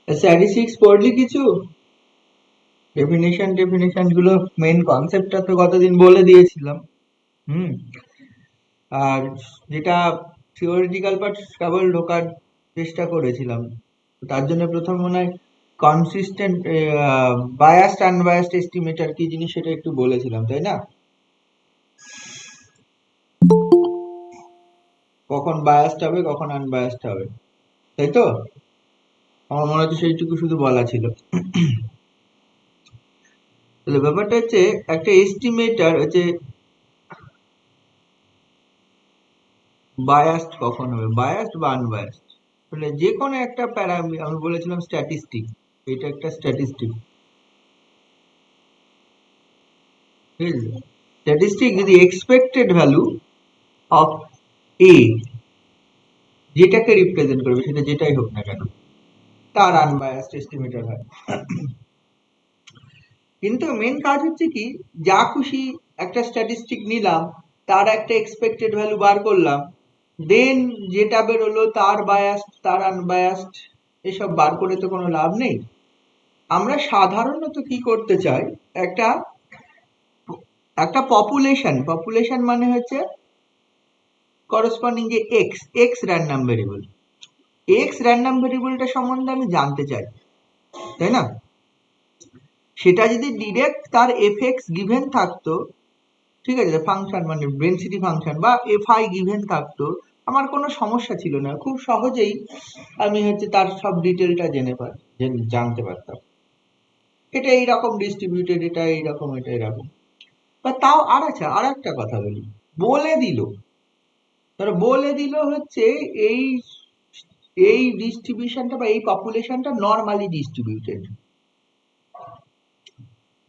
Statistics পড়লি কিছু? Definition গুলো, মেইন কনসেপ্টটা তো গতদিন বলে দিয়েছিলাম। হুম। আর যেটা থিওরিটিক্যাল পার্ট কেবল ঢোকার চেষ্টা করেছিলাম, তার জন্য প্রথম মনে হয় কনসিস্টেন্ট বায়াসড আনবায়াসড এস্টিমেটর কি জিনিস সেটা একটু বলেছিলাম, তাই না? কখন বায়াসড হবে কখন আনবায়াসড হবে, তাই তো? আমার মনে হচ্ছে সেইটুকু শুধু বলা ছিল। তাহলে ব্যাপারটা হচ্ছে, একটা এস্টিমেটর হচ্ছে বায়াসড কখন হবে, বায়াসড বা আনবায়াসড। মানে যে কোনো একটা আমি বলেছিলাম স্ট্যাটিস্টিক, এটা একটা স্ট্যাটিস্টিক, ঠিক আছে? স্ট্যাটিস্টিক যদি এক্সপেক্টেড ভ্যালু অফ এ যেটাকে রিপ্রেজেন্ট করবে, সেটা যেটাই হোক না কেন, তার আনবায়াসড এস্টিমেটর হয়। কিন্তু মেন কাজ হচ্ছে কি, যা খুশি একটা স্ট্যাটিস্টিক নিলাম, তার একটা এক্সপেক্টেড ভ্যালু বার করলাম, দেন যেটা বেরোলো তার বায়াসড তার আনবায়াসড, এসব বার করে তো কোনো লাভ নেই। আমরা সাধারণত কি করতে চাই, একটা একটা পপুলেশন মানে হচ্ছে করসপন্ডিং যে X random variable, X random ভেরিয়েবলটা সম্বন্ধে আমি জানতে চাই, তাই না? সেটা যদি ডিরেক্ট তার এফএক্স গিভেন থাকতো, ঠিক আছে, ফাংশন মানে ডেনসিটি ফাংশন বা এফআই গিভেন থাকতো, আমার কোনো সমস্যা ছিল না, খুব সহজেই আমি হচ্ছে তার সব ডিটেলটা জানতে পারতাম। এটা এইরকম ডিস্ট্রিবিউটেড, এটা এইরকম, এটা এরকম। বা তাও আর একটা কথা বলি, বলে দিল, তারা বলে দিল হচ্ছে এই এই ডিস্ট্রিবিউশনটা বা এই পপুলেশনটা নর্মালি ডিস্ট্রিবিউটেড।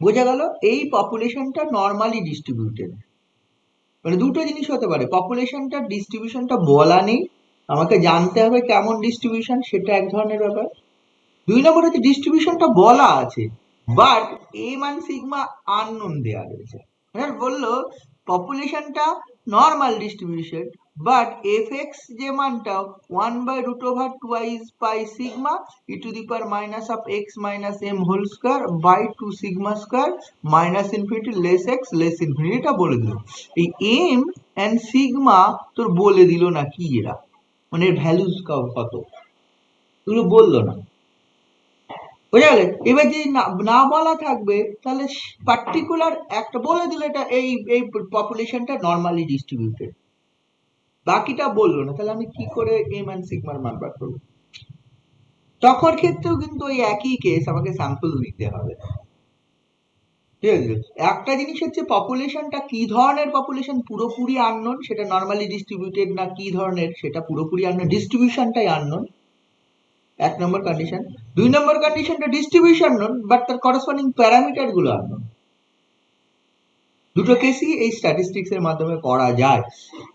বোঝা গেল? এই পপুলেশনটা নর্মালি ডিস্ট্রিবিউটেড মানে দুটো জিনিস হতে পারে, পপুলেশনটার ডিস্ট্রিবিউশনটা বলা নেই, আমাকে জানতে হবে কেমন ডিস্ট্রিবিউশন, সেটা এক ধরনের ব্যাপার। দুই নম্বর হচ্ছে ডিস্ট্রিবিউশনটা বলা আছে, বাট এ মান সিগমা আননোন দেয়া রয়েছে। এবার বললো পপুলেশনটা normal distribution, but F X যে মানটা 1/√2 pi sigma e⁻⁻x - m whole square by 2 sigma square minus infinity less X less infinity, এটা বলে দিল। এই এম এন্ড সিগমা তোর বলে দিল না কি এরা, মানে এর ভ্যালুস কত, এগুলো বললো না। বোঝা গেলে? এবার যদি না বলা থাকবে, তাহলে পার্টিকুলার একটা বলে দিলে এটা এই এই পপুলেশনটা নর্মালি ডিস্ট্রিবিউটেড, বাকিটা বললো না, তাহলে আমি কি করে এম এন্ড সিগমার মান বার করবো? তখন ক্ষেত্রেও কিন্তু ওই একই কেস, আমাকে স্যাম্পল নিতে হবে, ঠিক আছে? একটা জিনিস হচ্ছে পপুলেশনটা কি ধরনের পপুলেশন পুরোপুরি আননোন, সেটা নর্মালি ডিস্ট্রিবিউটেড না কি ধরনের সেটা পুরোপুরি আননোন, ডিস্ট্রিবিউশনটাই আননোন, এক নম্বর কন্ডিশন। দুই নম্বর কন্ডিশনটা ডিস্ট্রিবিউশন নোন, বাট তার করসপন্ডিং প্যারামিটার গুলো আননোন। দুটো কেসই এই স্ট্যাটিস্টিক্স এর মাধ্যমে করা যায়।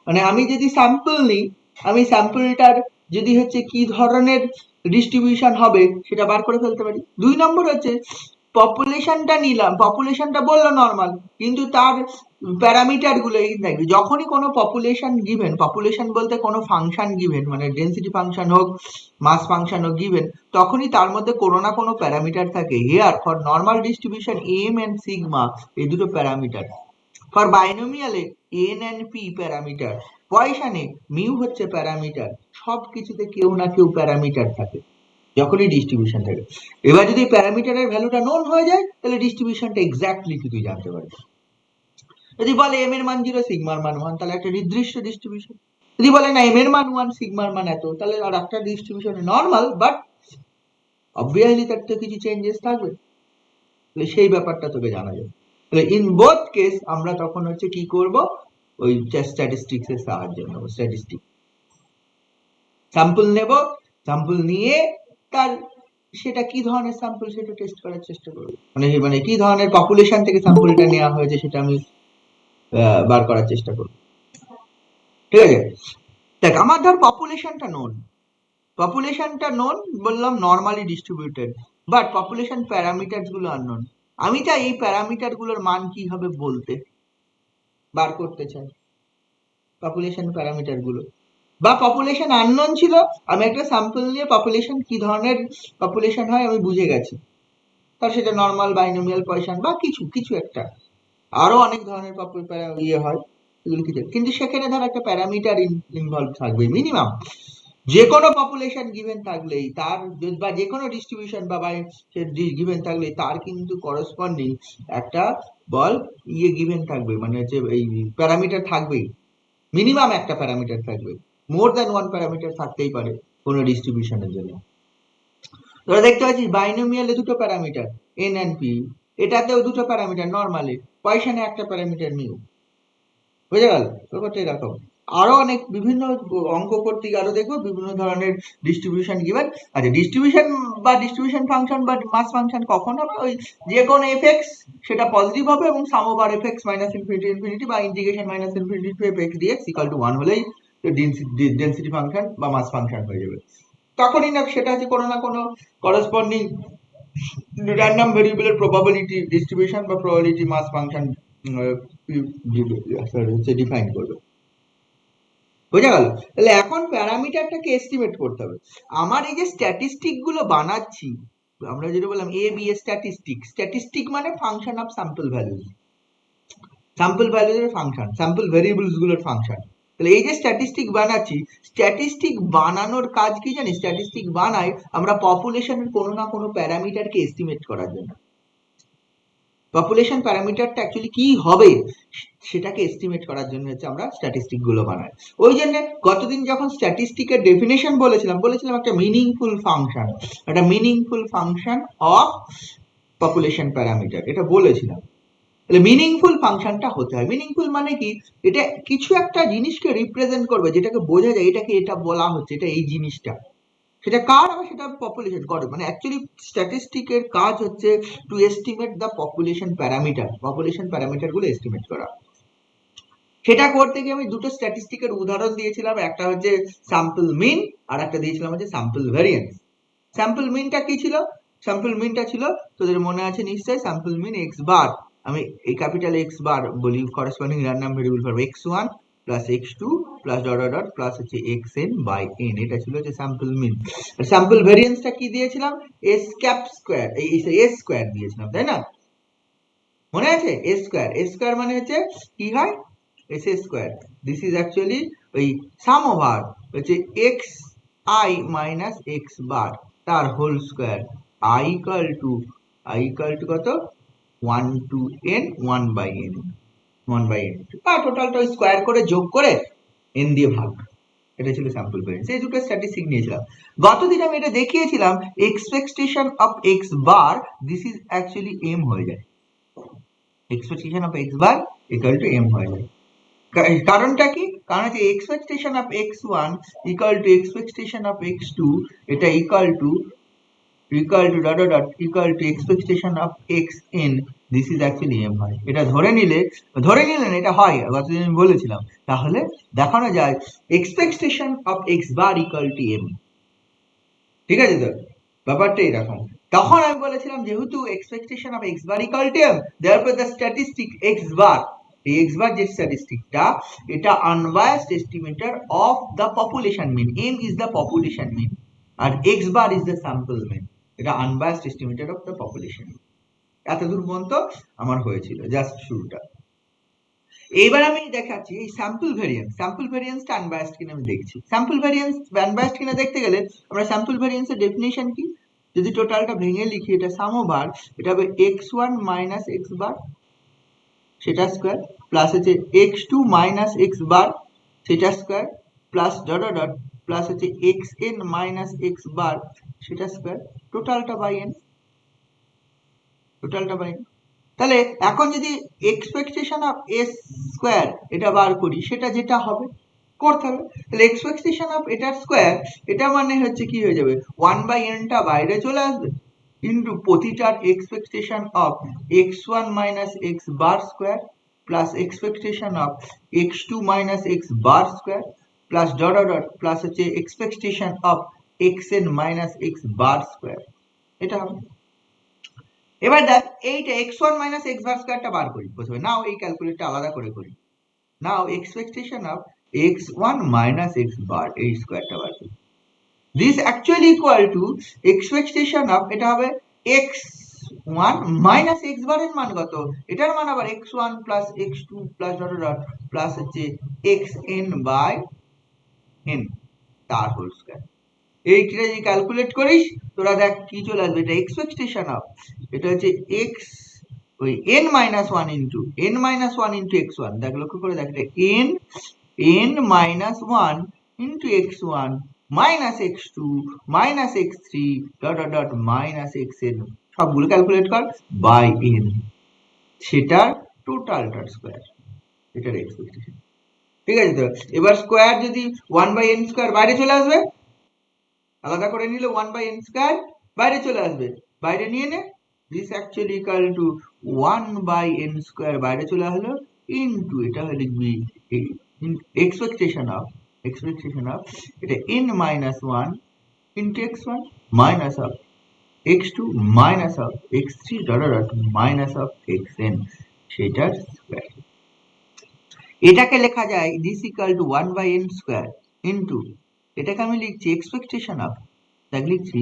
মানে আমি যদি স্যাম্পল নিই, আমি স্যাম্পলটার যদি হচ্ছে কি ধরনের ডিস্ট্রিবিউশন হবে সেটা বার করে ফেলতে পারি। দুই নম্বর হচ্ছে পপুলেশনটা নিলাম, পপুলেশনটা বললো নর্মাল, কিন্তু তার প্যারামিটার গুলো এই দেখবে, যখনই কোনো পপুলেশন গিভেন, পপুলেশন বলতে কোনো ফাংশন গিভেন, মানে ডেন্সিটি ফাংশন হোক মাস ফাংশন হোক গিভেন, তখনই তার মধ্যে কোনো না কোনো প্যারামিটার থাকে। Here for normal distribution M and sigma এই দুটো প্যারামিটার, ফর বাইনোমিয়ালে এন এন্ড পি প্যারামিটার, পয়সানে মিউ হচ্ছে প্যারামিটার, সব কিছুতে কেউ না কেউ প্যারামিটার থাকে যখনই ডিস্ট্রিবিউশন থাকে। এবার যদি প্যারামিটারের ভ্যালুটা নোন হয়ে যায়, তাহলে ডিস্ট্রিবিউশনটা এক্স্যাক্টলি তুই জানতে পারবি। যদি বলে এম এর মান 0 সিগমার মান 1, তাহলে একটা নির্দিষ্ট ডিস্ট্রিবিউশন। যদি বলে না এম এর মান 1 সিগমার মান এত, তাহলে আর একটা ডিস্ট্রিবিউশন নর্মাল, বাট অবভিয়াসলি তার তো কিছু চেঞ্জেস থাকবে, তাহলে সেই ব্যাপারটা তোকে জানা যাবে। তাহলে ইন বোথ কেস আমরা তখন হচ্ছে কি করব, ওই স্ট্যাটিস্টিক্স এর সাহায্য নেব, স্ট্যাটিস্টিক স্যাম্পল নেব, স্যাম্পল নিয়ে তার সেটা কি ধরনের স্যাম্পল সেটা টেস্ট করার চেষ্টা করব, মানে মানে কি ধরনের পপুলেশন থেকে স্যাম্পলটা নেওয়া হয়েছে সেটা আমি বার করার চেষ্টা করব, ঠিক আছে? দেখ, আমার ধর পপুলেশনটা নোন বললাম normally distributed, but population parameter গুলো আননোন। আমি চাই এই প্যারামিটার গুলোর মান কি হবে বলতে, বার করতে চাই পপুলেশন প্যারামিটার গুলো, বা পপুলেশন আননোন ছিল, আমি একটা স্যাম্পল নিয়ে পপুলেশন কি ধরনের পপুলেশন হয় আমি বুঝে গেছি, তার সেটা নর্মাল বাইনোমিয়াল পয়সন বা কিছু কিছু একটা, আরো অনেক ধরনের ইয়ে হয় এগুলো কিছু, কিন্তু সেখানে ধর একটা প্যারামিটার ইনভলভ থাকবে মিনিমাম, যে কোনো পপুলেশন গিভেন থাকলেই তার, বা যে কোনো ডিস্ট্রিবিউশন বা গিভেন থাকলেই তার কিন্তু করসপন্ডিং একটা বল ইয়ে গিভেন থাকবে, মানে হচ্ছে এই প্যারামিটার থাকবেই, মিনিমাম একটা প্যারামিটার থাকবে, মোর দ্যান ওয়ান প্যারামিটার থাকতেই পারে কোনো ডিস্ট্রিবিউশনের জন্য। তোরা দেখতে পাচ্ছিস বাইনোমিয়ালে দুটো প্যারামিটার এন এন্ড পি, এটাতেও দুটো প্যারামিটার, নর্মালি পয়সানে একটা প্যারামিটার মিউ, বুঝে গেল ব্যাপারটা এরকম। আরো অনেক বিভিন্ন অঙ্ক করতে গিয়ে আরো দেখবো বিভিন্ন ধরনের ডিস্ট্রিবিউশন গিভেন। আচ্ছা, ডিস্ট্রিবিউশন বা ডিস্ট্রিবিউশন ফাংশন বা মাস ফাংশন কখন হবে, ওই যে কোনো এফএক্স সেটা পজিটিভ হবে এবং sum over FX minus infinity infinity বা integration minus infinity to FX DX equal to 1 হলেই ডেনসিটি ফাংশন বা মাস ফাংশন হয়ে যাবে। তখনই না সেটা হচ্ছে কোনো না কোনো করসপন্ডিং র্যান্ডম ভেরিয়েবলের প্রবাবিলিটি ডিস্ট্রিবিউশন বা প্রবাবিলিটি মাস ফাংশন হচ্ছে ডিফাইন করবে, বোঝা গেল। তাহলে এখন প্যারামিটারটাকে এস্টিমেট করতে হবে। আমার এই যে স্ট্যাটিস্টিক গুলো বানাচ্ছি, আমরা যেটা বললাম এ বি এ স্ট্যাটিস্টিক, স্ট্যাটিস্টিক মানে function of sample values, sample ভ্যালুজের ফাংশন, স্যাম্পল ভেরিয়েবলস গুলোর ফাংশন। তাহলে এই যে স্ট্যাটিস্টিক বানাচ্ছি, স্ট্যাটিস্টিক বানানোর কাজ কি জানি, স্ট্যাটিস্টিক বানাই আমরা পপুলেশনের কোনো না কোনো প্যারামিটারকে এস্টিমেট করার জন্য। পপুলেশন প্যারামিটারটা অ্যাকচুয়ালি কি হবে সেটাকে এস্টিমেট করার জন্য হচ্ছে আমরা স্ট্যাটিস্টিক গুলো বানাই। ওই জন্য গতদিন যখন স্ট্যাটিস্টিকের ডেফিনেশন বলেছিলাম একটা মিনিংফুল ফাংশন, একটা meaningful function of population parameter, এটা বলেছিলাম। তাহলে মিনিংফুল ফাংশনটা হতে হয়, মিনিংফুল মানে কি, এটা কিছু একটা জিনিসকে রিপ্রেজেন্ট করবে, যেটাকে বোঝা যায় এটাকে এটা বলা হচ্ছে, এটা এই জিনিসটা, সেটা কার হবে, সেটা পপুলেশন করে, মানে অ্যাকচুয়ালি স্ট্যাটিস্টিকের কাজ হচ্ছে to estimate the population parameter, population parameter গুলো এস্টিমেট করা। সেটা করতে গিয়ে আমি দুটো স্ট্যাটিস্টিকের উদাহরণ দিয়েছিলাম, একটা হচ্ছে স্যাম্পল মিন আর একটা দিয়েছিলাম হচ্ছে স্যাম্পল ভ্যারিয়েন্স। স্যাম্পল মিনটা কি ছিল, স্যাম্পল মিনটা ছিল তোদের মনে আছে নিশ্চয়ই, স্যাম্পল মিন এক্স বার, আমি এই ক্যাপিটাল এক্স বার বলি, corresponding random variable for x1 plus x2 plus dot dot dot plus হচ্ছে xn বাই n, এটা ছিল হচ্ছে স্যাম্পল মিন। আর স্যাম্পল ভ্যারিয়েন্সটা কি দিয়েছিলাম, এস ক্যাপ স্কয়ার, এই এস স্কয়ার দিয়েছিলাম, তাই না, মনে আছে, এস স্কয়ার, এস স্কয়ার মানে হচ্ছে কি হয়, S square, this is actually ওই সাম ওভার হচ্ছে X I minus X bar তার whole square, I equal to কত, 1 to n 1 by n, 1 by n, আর টোটালটা স্কয়ার করে যোগ করে n দিয়ে ভাগ, এটা ছিল স্যাম্পল ভ্যারিয়েন্স। এই দুটো স্ট্যাটিস্টিক নিয়েছিলাম গতদিন, আমি এটা দেখিয়েছিলাম expectation of x bar, this is actually M হয়ে যায়, expectation of x bar equal to M হয়ে যায়। কারণটা কি, কারণ হচ্ছে expectation of x1 equal to expectation of x2, এটা equal to dot dot dot equal to expectation of xn, this is actually m হয়। এটা ধরে নিলেন এটা হয়, গতদিন আমি বলেছিলাম, তাহলে দেখানো যায় expectation of x bar equal to m, ঠিক আছে তো, ব্যাপারটা এরকম। তখন আমি বলেছিলাম যেহেতু expectation of x bar equal to m, therefore the statistic x bar, এই x বার যে স্ট্যাটিস্টিকটা, এটা unbiased estimator of the population mean, m is the population mean আর x bar is the sample mean, এটা unbiased estimator of the population. এতদূর পর্যন্ত আমার হয়েছিল জাস্ট শুরুটা। এইবার আমি দেখাচ্ছি এই স্যাম্পল ভ্যারিয়েন্সটা আনবায়াসড কিনা আমি দেখছি। স্যাম্পল ভ্যারিয়েন্স আনবায়াসড কিনা দেখতে গেলে আমরা স্যাম্পল ভ্যারিয়েন্সের ডেফিনিশন কি, যদি টোটালটা ভেঙে লিখি, এটা সাম ওভার, এটা হবে x1 মাইনাস x বার সেটা স্কয়ার প্লাস হচ্ছে x2 মাইনাস x বার সেটা square plus dot dot dot plus হচ্ছে xn মাইনাস x বার সেটা স্কয়ার, টোটালটা বাই n, টোটালটা বাই n। তাহলে এখন যদি এক্সপেকটেশন অফ এস স্কয়ার এটা বার করি, সেটা যেটা হবে করতে হবে, তাহলে এক্সপেকটেশন অফ এটার স্কয়ার, এটা মানে হচ্ছে কি হয়ে যাবে, 1 বাই n টা বাইরে চলে আসবে ইনটু প্রতিটার expectation of x1 minus x bar square plus expectation of x2 minus x bar square plus dot dot dot plus হচ্ছে expectation of xn minus x bar square, এটা হবে। এবার দেখ এইটা x1 মাইনাস x বার স্কয়ারটা বার করি প্রথমে, নাও এই ক্যালকুলেটটা আলাদা করে করি, now expectation of x1 minus x bar এই স্কয়ারটা বার করি this actually equal to expectation of এটা হবে x1 minus x বার এর মান কত এটার মান আবার x1 plus x2 plus dot dot plus হচ্ছে xn by n তার হোল স্কয়ার এইটা যদি ক্যালকুলেট করিস তোরা দেখ কি চলে আসবে এটা এক্সপেকটেশন অফ এটা হচ্ছে x ওই n minus 1 into x1 দেখ লক্ষ্য করে দেখ এটা n minus 1 into x1 minus x2 minus x3 dot dot dot minus xn সবগুলো ক্যালকুলেট কর বাই n সেটার টোটালটার স্কয়ার এটার এক্সপেকটেশন ঠিক আছে তো এবার স্কয়ার যদি 1 বাই n স্কয়ার বাইরে চলে আসবে আলাদা করে নিলে 1 বাই n স্কয়ার বাইরে চলে আসবে বাইরে নিয়ে নে this actually equal to 1 by n square বাইরে চলে আসলো into এটা হলো লিখবি expectation of এটা n minus 1 into x1 minus of x2 minus of x3 dot dot minus of xn সেটার স্কয়ার এটাকে লেখা যায় this equal to 1 by n square into এটাকে আমি লিখছি expectation of তাই লিখছি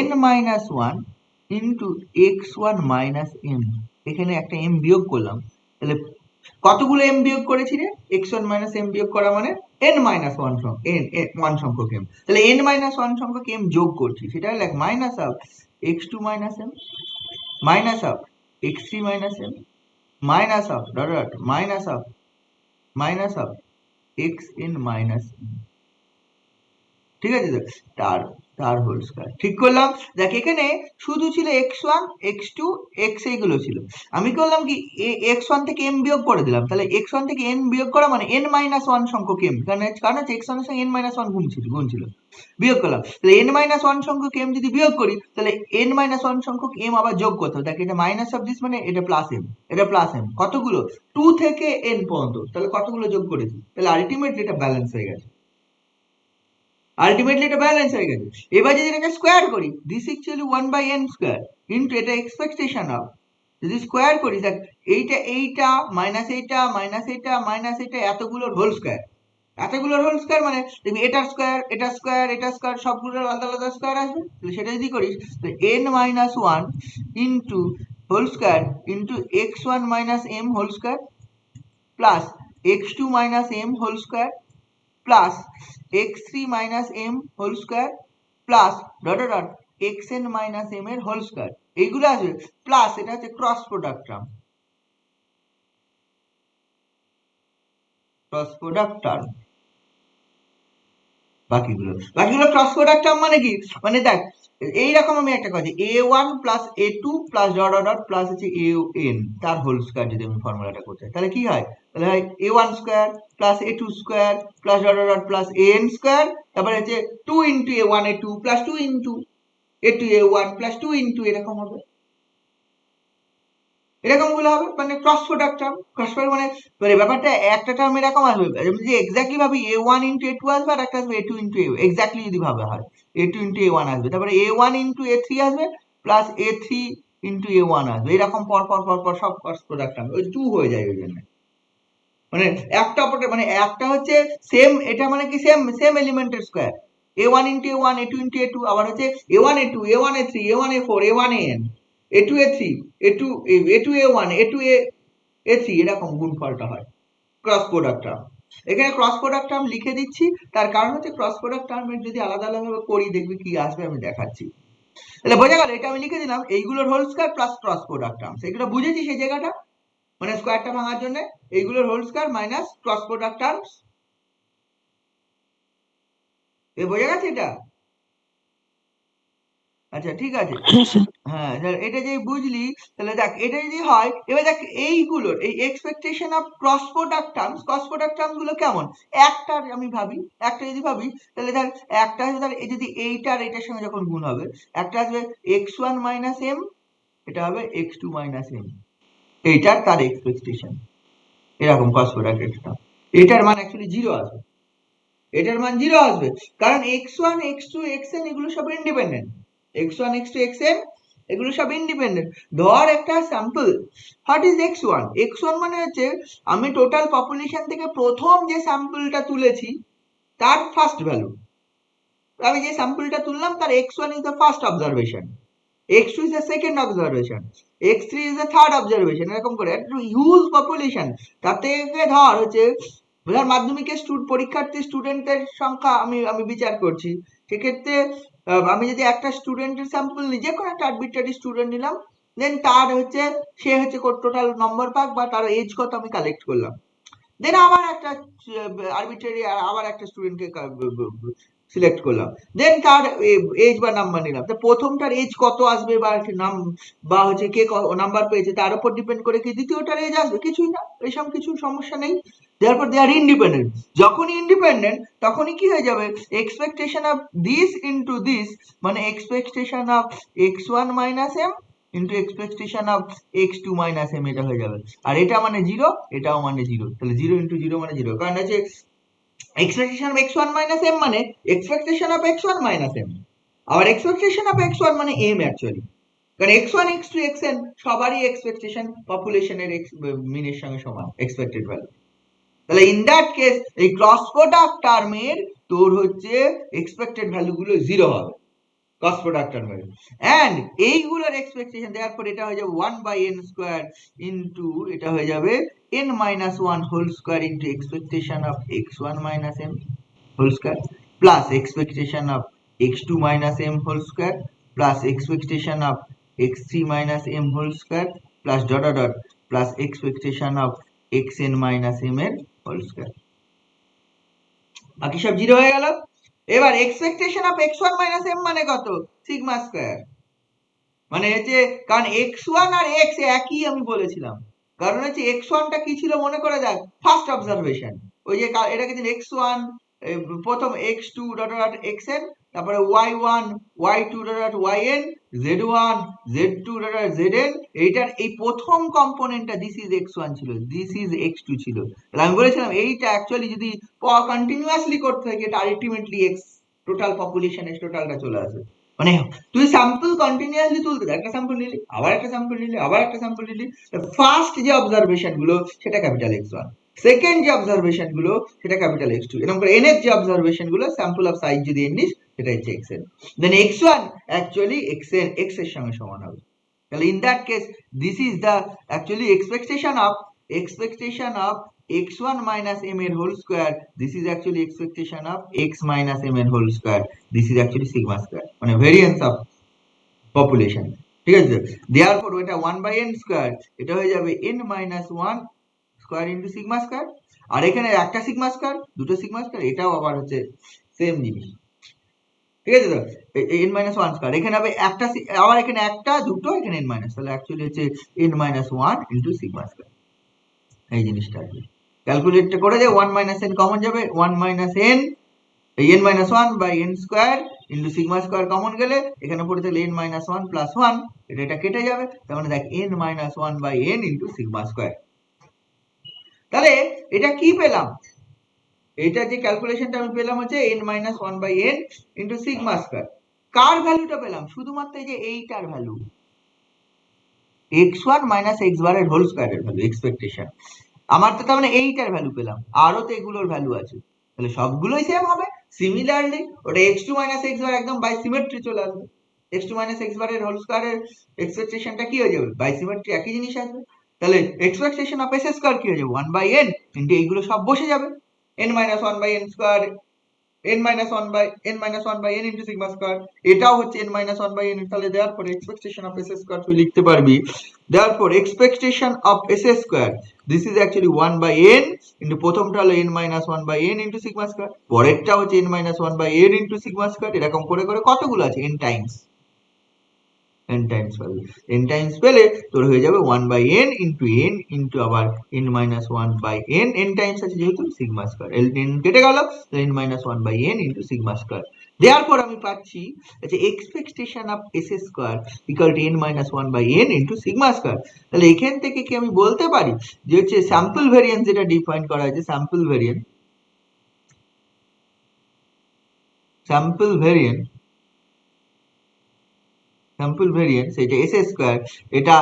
n minus 1 into x1 minus m এখানে একটা m বিয়োগ করলাম তাহলে কতগুলো m বিয়োগ করেছি রে x1 minus m বিয়োগ করা মানে n minus 1 সংখ্যক m তাহলে n minus 1 সংখ্যক m যোগ করছি সেটা লেখ minus of x2 minus m minus of x3 minus m minus of dot dot minus of xn minus m ঠিক আছে তো তার হোল স্কয়ার ঠিক করলাম দেখ এখানে শুধু ছিল x1 x2 x এইগুলো ছিল আমি করলাম কি x1 থেকে m বিয়োগ করে দিলাম তাহলে x1 থেকে n বিয়োগ করা মানে n minus 1 সংখ্যক m কারণ x1 এর সঙ্গে n minus 1 গুণ ছিল বিয়োগ করলাম তাহলে n minus 1 সংখ্যক m যদি বিয়োগ করি তাহলে n minus 1 সংখ্যক m আবার যোগ করতে হবে দেখ এটা মাইনাস অফ দিস মানে এটা প্লাস m কতগুলো 2 থেকে n পর্যন্ত তাহলে কতগুলো যোগ করেছি তাহলে আলটিমেটলি এটা ব্যালেন্স হয়ে গেছে আলটিমেটলি এটা ব্যালেন্স হয়ে গেছে এবার যদি এটাকে স্কয়ার করি this actually 1 by n square into এটা এক্সপেকটেশন অফ যদি স্কয়ার করি দেখ এইটা মাইনাস এটা এতগুলোর হোল স্কয়ার মানে দেখবি এটার স্কয়ার সবগুলোর আলাদা আলাদা স্কয়ার আসবে তাহলে সেটা যদি করিস তো n minus 1 into whole square into x1 minus m whole square plus x2 minus m whole square plus x3 minus m whole square plus dot dot xn minus m এর হোল স্কয়ার এইগুলো আসবে plus এটা হচ্ছে cross product term বাকিগুলো cross product term মানে কি মানে দেখ এইরকম আমি একটা কথা a1 plus a2 plus dot dot plus হচ্ছে an তার হোল স্কয়ার যদি আমি ফর্মুলাটা করতে তাহলে কি হয় তাহলে হয় a1 square plus a2 square plus dot dot plus an square তারপরে হচ্ছে 2 into a1 a2 plus 2 into a2 a1 plus 2 into এরকম হবে এরকম গুলো হবে মানে ক্রস প্রোডাক্ট টার্ম মানে ব্যাপারটা একটা টার্ম এরকম আসবে যে এক্স্যাক্টলি ভাবে a1 ইনটু a2 আসবে আর একটা আসবে a2 ইনটু a এক্স্যাক্টলি যদি ভাবে হয় a2 ইনটু a1 আসবে তারপরে a1 ইনটু a3 আসবে প্লাস a3 ইনটু a1 আসবে এরকম পর সব ক্রস প্রোডাক্ট টার্ম ওই 2 হয়ে যায় ওই জন্য মানে একটা অপরটা মানে একটা হচ্ছে সেম এটা মানে কি সেম এলিমেন্টের square a1 into a1 a2 into a2 আবার হচ্ছে a1 a2 a1 a3 a1 a4 a1 an a2 a3 a2 a1 a2 a3 এরকম গুণফলটা হয় ক্রস প্রোডাক্ট টার্ম এখানে ক্রস প্রোডাক্ট টার্ম লিখে দিচ্ছি তার কারণ হচ্ছে ক্রস প্রোডাক্ট টার্মের যদি আলাদা ভাবে করি দেখবি কি আসবে আমি দেখাচ্ছি তাহলে বোঝা গেল এটা আমি লিখে দিলাম এইগুলোর whole square plus cross product term এগুলো বুঝেছি সেই জায়গাটা মানে স্কয়ারটা ভাঙার জন্য এইগুলোর whole square minus cross product terms বোঝা গেছে এটা আচ্ছা ঠিক আছে হ্যাঁ এটা যে বুঝলি তাহলে দেখ এটা যদি হয় এবার দেখ এইগুলোর এই expectation of cross product term গুলো কেমন একটা যদি ভাবি তাহলে ধর একটা আসবে ধর যদি এইটার এটার সঙ্গে যখন গুণ হবে একটা আসবে x1 মাইনাস m এটা হবে x2 মাইনাস m এইটার তার এক্সপেকটেশন এরকম ক্রস প্রোডাক্ট টার্ম এটার মান অ্যাকচুয়ালি 0 আসবে এটার মান 0 আসবে কারণ x1 x2 xn এগুলো সব ইন্ডিপেন্ডেন্ট x1 x2 xn এগুলো সব ইন্ডিপেন্ডেন্ট। ধর একটা sample, what is x1? x1 মানে হচ্ছে আমি টোটাল পপুলেশন থেকে প্রথম যে স্যাম্পলটা তুলেছি তার ফার্স্ট ভ্যালু। আমি যে স্যাম্পলটা তুললাম তার x1 is the first observation, x2 is the second observation, x3 is the third observation, এরকম করে হিউজ পপুলেশন। তাতে ধর হচ্ছে ধর মাধ্যমিকের পরীক্ষার্থী স্টুডেন্টের সংখ্যা আমি আমি বিচার করছি, সেক্ষেত্রে আমি যদি একটা স্টুডেন্টের স্যাম্পল নিই, যে কোনো একটা আরবিট্রারি স্টুডেন্ট নিলাম, দেন তার হচ্ছে সে হচ্ছে টোটাল নম্বর পাক বা তার এজ কত আমি কালেক্ট করলাম, দেন আবার একটা আরবিট্রারি আবার একটা স্টুডেন্টকে সিলেক্ট করলাম, দেন তার এজ বা নাম্বার নিলাম। তো প্রথমটার এজ কত আসবে বা নাম বা হচ্ছে কে নাম্বার পেয়েছে তার উপর ডিপেন্ড করে কি দ্বিতীয়টার এজ আসবে? কিছুই না, এইসব কিছু সমস্যা নেই। therefore they are independent। যখনই ইন্ডিপেন্ডেন্ট তখনই কি হয়ে যাবে, expectation of this into this, মানে expectation of x1 minus m into expectation of x2 minus m, এটা হয়ে যাবে। আর এটা মানে 0, এটাও মানে 0, তাহলে 0 ইনটু 0 মানে 0, কারণ হচ্ছে expectation of x1 minus m মানে expectation of x1 minus m, আবার expectation of x1 মানে m অ্যাকচুয়ালি, কারণ x1 x2 xn সবারই এক্সপেকটেশন পপুলেশনের মিনের সঙ্গে সমান এক্সপেক্টেড ভ্যালু। তাহলে ইন দ্যাট কেস এই ক্রস প্রোডাক্ট টার্মের তোর হচ্ছে এক্সপেক্টেড ভ্যালু গুলো 0 হবে, ক্রস প্রোডাক্ট টার্মের, এন্ড এইগুলোর এক্সপেকটেশন therefore এটা হয়ে যাবে 1/n স্কয়ার ইনটু এটা হয়ে যাবে n minus 1 whole square into expectation of x1 minus m whole square plus expectation of x2 minus m whole square plus expectation of x3 minus m whole square plus dot dot dot plus expectation of xn minus m এর whole square। বাকি সব 0 হয়ে গেল। এবার expectation of x1 minus m মানে কত? Sigma square, মানে হচ্ছে কারণ x1 আর x একই আমি বলেছিলাম, কারণ হচ্ছে x1 টা কি ছিল মনে করে দেখ, ফার্স্ট অবজারভেশন, ওই যে এটাকে দিন x1 প্রথম x2 ডট ডট xn, তারপরে y1 y2 dot dot yn, z1 z2 dot dot zn, এইটার এই প্রথম কম্পোনেন্টটা দিস ইজ x1 ছিল, দিস ইজ x2 ছিল। তাহলে আমি বলেছিলাম এইটা অ্যাকচুয়ালি যদি কন্টিনিউয়াসলি করতে থাকে এটা আলটিমেটলি x টোটাল পপুলেশনের টোটালটা চলে আসে। মানে তুই স্যাম্পল কন্টিনিউয়াসলি তুলতে থাক, একটা স্যাম্পল নিলি আবার একটা স্যাম্পল নিলি আবার একটা স্যাম্পল নিলি, ফার্স্ট যে অবজারভেশন গুলো সেটা ক্যাপিটাল x1, সেকেন্ড যে অবজারভেশন গুলো সেটা ক্যাপিটাল x2, এরকম করে n এর যে অবজারভেশন গুলো স্যাম্পল অফ সাইজ যদি n নিস সেটা হচ্ছে xn, দেন x1 অ্যাকচুয়ালি xn x এর সঙ্গে সমান হবে। তাহলে in that case this is the actually expectation of x1 minus m এর whole square, this is actually expectation of x minus m এর whole square, this is actually sigma square, মানে variance of population, ঠিক আছে। therefore এটা 1/n square, এটা হয়ে যাবে n minus 1 square into sigma square, আর এখানে একটা সিগমা স্কয়ার দুটো সিগমা স্কয়ার, এটাও আবার হচ্ছে সেম জিনিস, ঠিক আছে। তো n minus 1 স্কয়ার এখানে হবে একটা, আবার এখানে একটা দুটো এখানে n মাইনাস, তাহলে অ্যাকচুয়ালি হচ্ছে n minus 1 into sigma square, এই জিনিসটা আর কি ক্যালকুলেট করে যে 1 minus n কমন যাবে, 1 minus n এই n minus 1 by n square into sigma square common গেলে এখানে পড়ে থাকলে n minus 1 plus 1, এটা কেটে যাবে, তার মানে দেখ n minus 1 by n into sigma square. তাহলে এটা কি পেলাম, এটা যে ক্যালকুলেশনটা আমি পেলাম হচ্ছে n minus 1 by n into sigma square. কার ভ্যালুটা পেলাম? শুধুমাত্র এই যে এইটার ভ্যালু, x1 minus x বার এর হোল স্কয়ারের ভ্যালু এক্সপেকটেশন। আমার তো তার মানে এইটার ভ্যালু পেলাম, আরো তো এগুলোর ভ্যালু আছে, তাহলে সবগুলোই সেম হবে। সিমিলারলি ওটা x2 minus x বার একদম বাই সিমেট্রি চলে আসবে, x2 minus x বার এর হোল স্কয়ারের এক্সপেকটেশনটা কি হয়ে যাবে, বাই সিমেট্রি একই জিনিস আসবে। তাহলে এক্সপেকটেশন অফ s স্কয়ার কি হয়ে যাবে, 1/n ইনটু এইগুলো সব বসে যাবে, n minus 1 by n square, n minus 1 by n into sigma square, এটাও হচ্ছে n minus 1 by n, তাহলে therefore expectation of s square তুই লিখতে পারবি, therefore expectation of s square this is actually 1 by n into প্রথমটা হলো n minus 1 by n into sigma square, পরেরটা হচ্ছে n minus 1 by n into sigma square, এরকম করে করে কতগুলো আছে n টাইমস, n টাইমস পাবি, n টাইমস পেলে তোর হয়ে যাবে 1 by n into আবার n minus 1 by n, n Times আছে যেহেতু সিগমা স্কয়ার, n কেটে গেল, n minus 1 by n into sigma square। therefore আমি পাচ্ছি আচ্ছা expectation of s square equal to n minus 1 by n into sigma square। তাহলে এখান থেকে কি আমি বলতে পারি যে হচ্ছে স্যাম্পল ভেরিয়েন্স যেটা ডিফাইন করা হয়েছে, স্যাম্পল ভেরিয়েন্স স্যাম্পল ভেরিয়েন্স এটা এস স্কোয়ার, এটা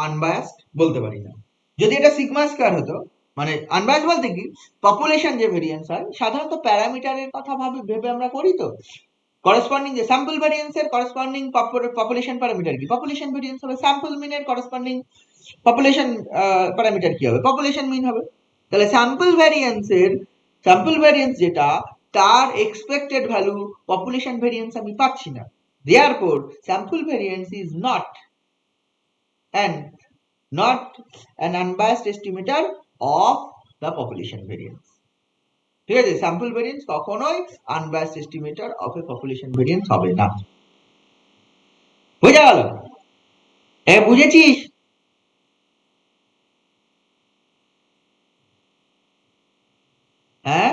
আনবায়াসড বলতে পারি না। যদি এটা সিগমা স্কোয়ার হতো, মানে আনবায়াস বলতে কি, পপুলেশন যে ভেরিয়েন্স হয় সাধারণত প্যারামিটারের কথা ভেবে আমরা করি, তো করসপন্ডিং যে স্যাম্পল ভেরিয়েন্স এর করসপন্ডিং পপুলেশন প্যারামিটার কি, পপুলেশন ভেরিয়েন্স হবে। স্যাম্পল মিন এর করসপন্ডিং পপুলেশন প্যারামিটার কি হবে, পপুলেশন মিন হবে। তাহলে স্যাম্পল ভেরিয়েন্স যেটা, তার এক্সপেক্টেড ভ্যালু পপুলেশন ভেরিয়েন্স আমি পাচ্ছি না। Therefore, sample variance is not an unbiased estimator of the population variance. ঠিক আছে, স্যাম্পল ভেরিয়েন্স কখনোই unbiased estimator of a population variance হবে না। বুঝা গেল? বুঝেছিস? হ্যাঁ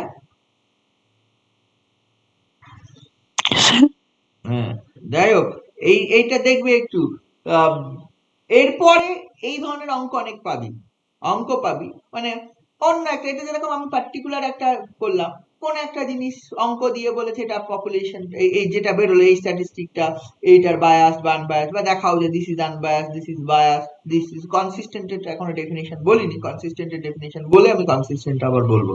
হ্যাঁ, যাই হোক, এইটা দেখবে একটু। এরপরে এই ধরনের অঙ্ক অনেক পাবি, মানে অন্য একটা, এটা যেরকম আমি পার্টিকুলার একটা করলাম, কোন একটা জিনিস অঙ্ক দিয়ে বলেছে এটা পপুলেশন, এই যেটা বেরোলো এই স্ট্যাটিস্টিকটা, এইটার বায়াস বা আনবায়াস, বা দেখাও যে this is unbiased, this is bias, this is consistent. এখনো ডেফিনেশন বলিনি, কনসিস্টেন্টের ডেফিনেশন বলে আমি কনসিস্টেন্ট আবার বলবো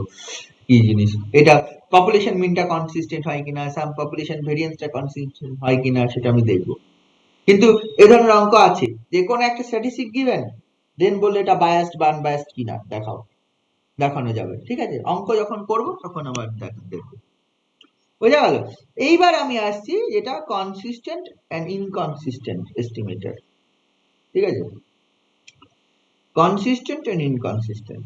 কি জিনিস এটা। পপুলেশন মিনটা কনসিস্টেন্ট হয় কিনা, সাম পপুলেশন ভেরিয়েন্সটা কনসিস্টেন্ট হয় কিনা, সেটা আমি দেখবো। কিন্তু এ ধরনের অঙ্ক আছে যে কোনো একটা স্ট্যাটিস্টিক গিভেন, দেন বললে এটা বায়াসড বা আনবায়াসড কিনা দেখানো যাবে। ঠিক আছে, অঙ্ক যখন করবো তখন আমার দেখবো। বোঝা গেল? এইবার আমি আসছি যেটা কনসিস্টেন্ট এন্ড ইনকনসিস্টেন্ট এস্টিমেটর। ঠিক আছে, কনসিস্টেন্ট এন্ড ইনকনসিস্টেন্ট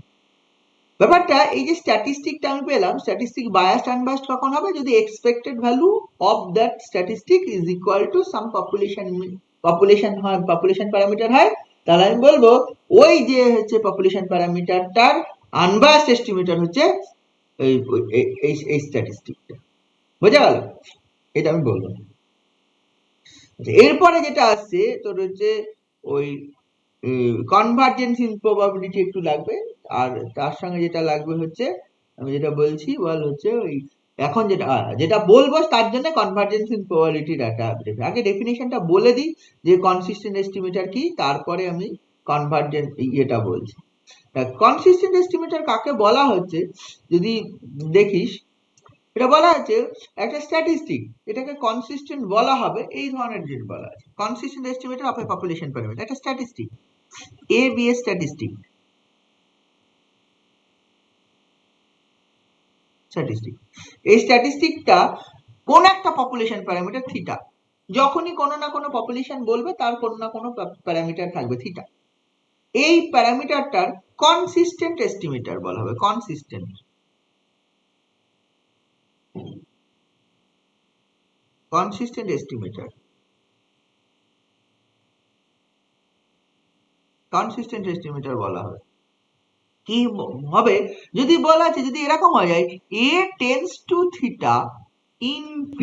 ব্যাপারটা, এই যে স্ট্যাটিস্টিকটা আমি পেলাম, স্ট্যাটিস্টিক বায়াসড আনবায়াসড কখন হবে, যদি expected value of that statistic is equal to some population parameter হয়, তাহলে আমি বলবো ওই যে হচ্ছে পপুলেশন প্যারামিটারটার আনবায়াসড এস্টিমেটর হচ্ছে এই স্ট্যাটিস্টিকটা। বোঝা গেল? এটা আমি বলবো। এরপরে যেটা আসছে তোর হচ্ছে ওই কনভার্জেন্স ইন প্রবাবিলিটি একটু লাগবে, আর তার সঙ্গে যেটা লাগবে হচ্ছে, আমি যেটা বলছি বল হচ্ছে ওই, এখন যেটা বলবো তার জন্য কনভার্জেন্স ইন প্রবাবিলিটি ডাটা, আগে ডেফিনেশনটা বলে দিই যে কনসিস্টেন্ট এস্টিমেটর কি, তারপরে আমি কনভার্জেন্ট ইয়েটা বলছি। কনসিস্টেন্ট এস্টিমেটর কাকে বলা হচ্ছে যদি দেখিস, এটা বলা হচ্ছে একটা স্ট্যাটিস্টিক, এটাকে কনসিস্টেন্ট বলা হবে এই ধরনের জিনিস বলা আছে। Consistent estimator of a population parameter, একটা স্ট্যাটিস্টিক, এ বি এর স্ট্যাটিস্টিক এই স্ট্যাটিস্টিকটা কোন একটা পপুলেশন প্যারামিটার থিটা, যখনই কোনো না কোনো পপুলেশন বলবে তার কোনো না কোনো প্যারামিটার থাকবে থিটা, এই প্যারামিটারটার কনসিস্টেন্ট এস্টিমেটর বলা হবে। কনসিস্টেন্ট এস্টিমেটর, কনসিস্টেন্ট এস্টিমেটর বলা হবে। কি হবে যদি বলা আছে, যদি এরকম হয়ে যায় a tends to theta in p,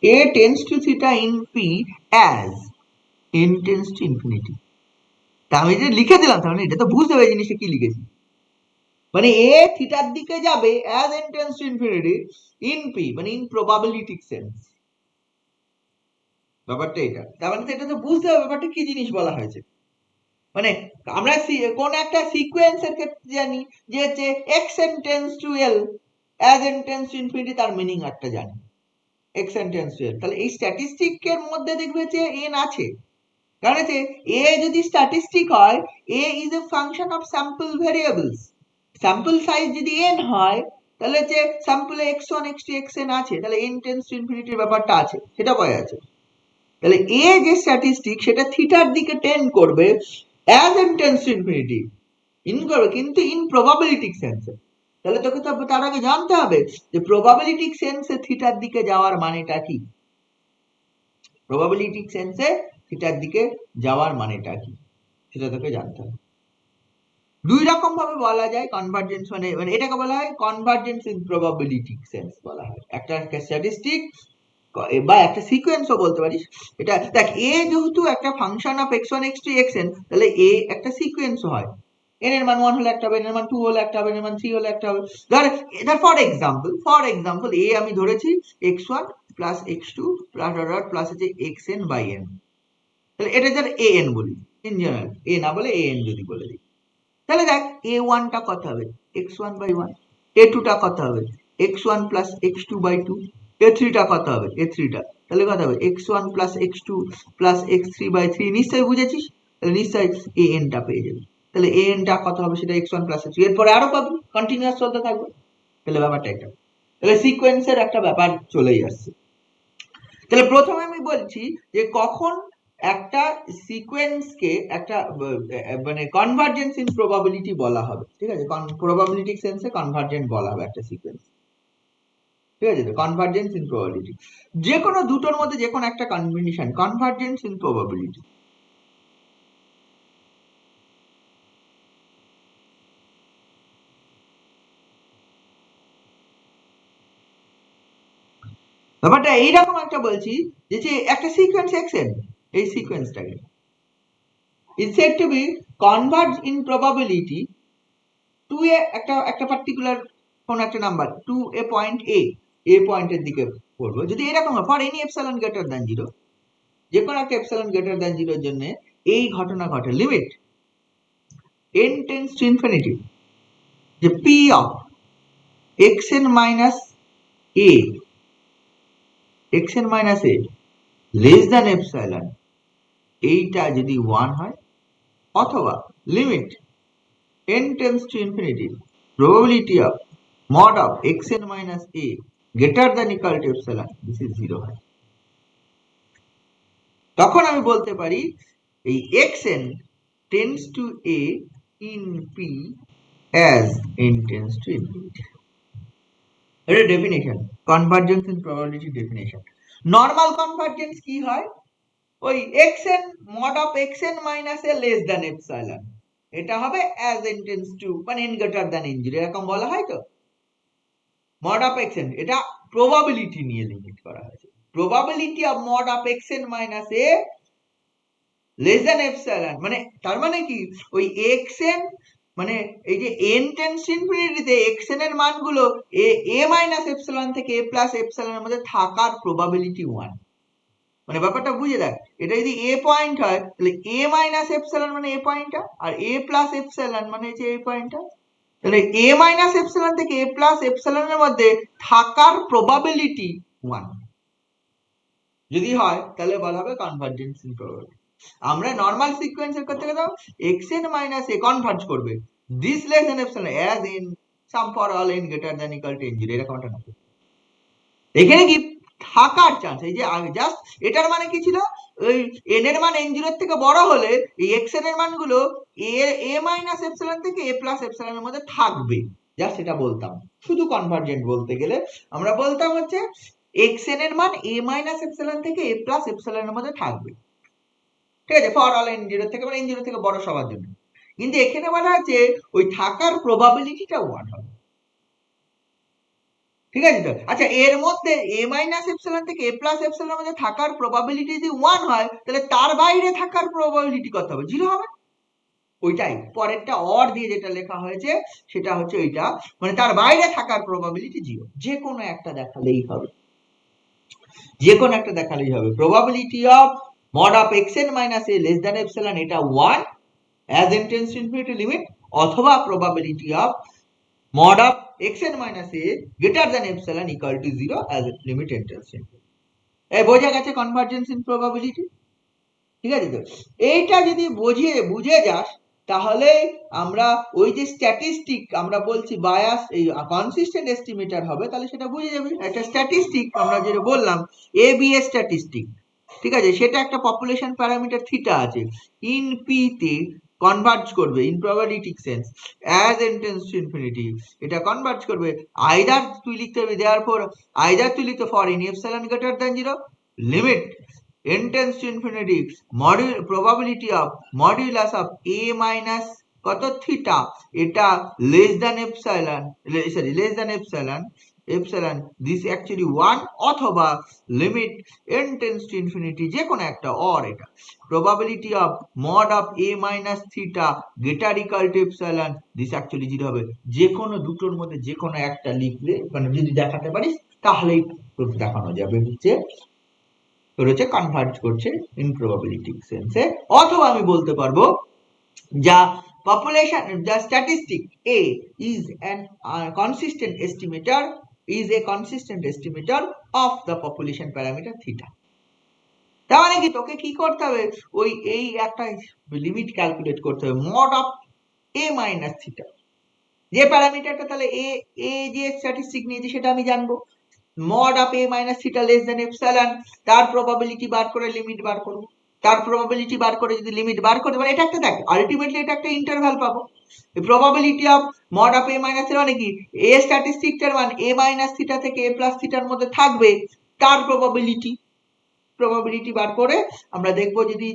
a tends to theta in p as n tends to infinity, তা আমি যে লিখে দিলাম তার মানে এটা তো বুঝতে হবে জিনিসটা কি লিখেছি, মানে a থিটার দিকে যাবে as n tends to infinity in p, মানে in probabilistic sense, ব্যাপারটা এটা। তার মানে এটা তো বুঝতে হবে ব্যাপারটা কি জিনিস বলা হয়েছে। মানে আমরা কোন একটা সিকোয়েন্সের ক্ষেত্রে জানি যে হচ্ছে x n tends to l as n tends to infinity, তার মিনিং একটা জানি x n tends to l, তাহলে এই স্ট্যাটিস্টিকের মধ্যে দেখবে যে n আছে, কারণ হচ্ছে a যদি স্ট্যাটিস্টিক হয়, a is a function of sample variables, sample size যদি n হয় তাহলে যে স্যাম্পলে x1 x2 xn আছে, তাহলে n tends to infinity ব্যাপারটা আছে, সেটা পাওয়া যাচ্ছে। তাহলে a যে স্ট্যাটিস্টিক সেটা থিটার দিকে টেন্ড করবে as n tends to infinity, করবে কিন্তু ইন প্রবাবিলিটিক সেন্সে। তাহলে তোকে তো তার আগে জানতে হবে যে প্রবাবিলিটিক সেন্সে থিটার দিকে যাওয়ার মানেটা কি, প্রবাবিলিটিক সেন্সে থিটার দিকে যাওয়ার মানেটা কি, সেটা তোকে জানতে হবে। দুই রকম ভাবে বলা যায় কনভার্জেন্স, মানে এটাকে বলা হয় কনভার্জেন্স ইন প্রবাবিলিটিক সেন্স বলা হয়, একটা স্ট্যাটিস্টিক বা একটা সিকোয়েন্সও বলতে পারিস। এটা দেখ, এ যেহেতু একটা function of x1 x2 xn, তাহলে এ একটা সিকোয়েন্স হয়, n এর মান 1 হলে একটা হবে, n এর মান 2 হলে একটা হবে, n এর মান 3 হলে একটা হবে। ধর ফর এক্সাম্পল এ আমি ধরেছি x1 plus x2 plus dot plus হচ্ছে xn বাই n। তাহলে এটা যার an বলি ইন জেনারেল, a না বলে an যদি বলে দিই, তাহলে দেখ a1 টা কত হবে x1 বাই 1, a2 টা কত হবে x1 plus x2 by 2, a3 টা কত হবে a3 টা তাহলে কত হবে x1 plus x2 plus x3 by 3। নিশ্চয়ই বুঝেছিস, তাহলে নিশ্চয়ই an টা পেয়ে যাবি। তাহলে an টা কত হবে সেটা x1 প্লাস x2, এরপরে আরো পাবি, কন্টিনিউয়াস চলতে থাকবে। তাহলে ব্যাপারটা এটা, তাহলে সিকোয়েন্সের একটা ব্যাপার চলেই আসছে। তাহলে প্রথমে আমি বলছি যে কখন একটা সিকোয়েন্সকে একটা মানে কনভার্জেন্স ইন প্রবাবিলিটি বলা হবে, ঠিক আছে, প্রবাবিলিটি সেন্সে কনভার্জেন্ট বলা হবে একটা সিকোয়েন্স, ঠিক আছে। তো কনভার্জেন্স ইন প্রবাবিলিটি, যে কোনো দুটোর মধ্যে যে কোনো একটা কম্বিনেশন, কনভার্জেন্স ইন প্রবাবিলিটি। ব্যাপারটা এইরকম একটা বলছি যে একটা সিকোয়েন্স এক্সেন, এই সিকোয়েন্সটাকে is said to be converge in probability to a একটা পার্টিকুলার কোন একটা নাম্বার টু এ পয়েন্ট এ পয়েন্টের দিকে পড়বো। যদি এরকম হয় for any epsilon greater than 0, যে কোনো একটা এপসাইলন গ্রেটার দ্যান 0 এর জন্য এই ঘটনা ঘটে, limit n tends to infinity, যে p of xn minus a xn minus a less than epsilon, এইটা যদি 1 হয়, অথবা limit n tends to infinity probability of mod of xn minus a greater than equal to epsilon, this is 0 হয়, তখন আমি বলতে পারি এই xn tends to a in p as n tends to infinity। এটা definition, convergence in probability definition. Normal convergence কি হয়, ওই xn mod of xn minus a less than epsilon, এটা হবে as n tends to মানে n greater than n0 এরকম বলা হয়। তো mod of xn এটা প্রবাবিলিটি নিয়ে লিমিট করা হয়েছে, probability of mod of xn minus a less than epsilon, মানে তার মানে কি ওই xn মানে এই যে n tends to infinity তে xn এর মানগুলো a minus epsilon থেকে a plus epsilon এর মধ্যে থাকার প্রবাবিলিটি 1। মানে ব্যাপারটা বুঝে দেখ, এটা যদি a পয়েন্ট হয় তাহলে a মাইনাস এপসিলন মানে a পয়েন্টটা, আর a প্লাস এপসিলন মানে হচ্ছে a পয়েন্টটা। তাহলে a মাইনাস এপসিলন থেকে a প্লাস এপসিলন এর মধ্যে থাকার প্রবাবিলিটি 1 যদি হয়, তাহলে বলা হবে কনভার্জেন্স ইন প্রবাবিলিটি। আমরা নরমাল সিকোয়েন্সের করতে গেলে xn মাইনাস a কনভার্জ করবে this less than epsilon as in some for all n greater than equal two n0, এরকম একটা নাম। এখানে কি থাকার চান্স, এই যে জাস্ট এটার মানে কি ছিল, ওই n এর মান n0 এর থেকে বড় হলে এই xn এর মানগুলো a মাইনাস এপসিলন থেকে a প্লাস এপসিলন এর মধ্যে থাকবে, জাস্ট এটা বলতাম। শুধু কনভার্জেন্ট বলতে গেলে আমরা বলতাম হচ্ছে xn এর মান a মাইনাস এপসিলন থেকে a প্লাস এপসিলন এর মধ্যে থাকবে, ঠিক আছে, ফর অল n0 থেকে, মানে n0 থেকে বড় সবার জন্য। কিন্তু এখানে বলা আছে ওই থাকার প্রবাবিলিটিটা 1 হবে, ঠিক আছে। তো আচ্ছা, এর মধ্যে a মাইনাস এপসিলন থেকে a প্লাস এপসিলনের মধ্যে থাকার প্রবাবিলিটি যদি 1 হয়, তাহলে তার বাইরে থাকার প্রবাবিলিটি কত হবে, 0 হবে। ওইটাই পরেরটা অর দিয়ে যেটা লেখা হয়েছে সেটা হচ্ছে ওইটা, মানে তার বাইরে থাকার প্রবাবিলিটি 0, যে কোনো একটা দেখালেই হবে, যে কোনো একটা দেখালেই হবে। Probability of mod of xn minus a less than epsilon এটা 1 as n tends to infinity limit, অথবা probability of mod of xn minus a greater than epsilon equal to 0 as limit n tends to infinity। এই বোঝা গেছে convergence in probability, ঠিক আছে। তো এইটা যদি বুঝে যাস, তাহলে আমরা ওই যে স্ট্যাটিস্টিক আমরা বলছি বায়াস, এই কনসিস্টেন্ট এস্টিমেটর হবে, তাহলে সেটা বুঝে যাবে। একটা স্ট্যাটিস্টিক আমরা যেটা বললাম ABS স্ট্যাটিস্টিক, ঠিক আছে, সেটা একটা পপুলেশন প্যারামিটার থিটা আছে, ইন পি তে কনভার্জ করবে in probability sense as n tends to infinity, এটা কনভার্জ করবে আইদার তুই লিখতে হবে দেয়ারফর, আইদার তুই লিখতে for any epsilon greater than 0 limit n tends to infinity probability of modulus of a minus কত থিটা, এটা less than epsilon, sorry less than epsilon this actually 1, অথবা limit n tends to infinity যে কোনো একটা, or এটা probability of mod of a minus theta greater equal to epsilon this actually 0 হবে। যে কোনো দুটোর মধ্যে যে কোনো একটা লিখলে, মানে যদি দেখাতে পারিস তাহলেই প্রুফ দেখানো যাবে হচ্ছে কনভার্জ করছে ইন প্রবাবিলিটি সেন্সে, অথবা আমি বলতে পারবো যা population the statistic A is an consistent estimator of the population parameter theta. তার মানে কি তোকে কি করতে হবে, ওই এই একটা লিমিট ক্যালকুলেট করতে হবে mod of a minus theta, যে প্যারামিটারটা তাহলে এ যে স্ট্যাটিস্টিক নিয়েছে সেটা আমি জানবো, mod of a minus theta less than epsilon, তার প্রবাবিলিটি বার করে লিমিট বার করব, তার প্রবাবিলিটি বার করে যদি লিমিট বার করতে পারি, এটা একটা দেখ আলটিমেটলি এটা একটা ইন্টারভ্যাল পাবো। এই probability of mod of a minus theta মানে কি, a স্ট্যাটিস্টিকটার মান a মাইনাস থিটা থেকে a প্লাস থিটার মধ্যে থাকবে, তার প্রবাবিলিটি বার করে আমরা দেখব যদি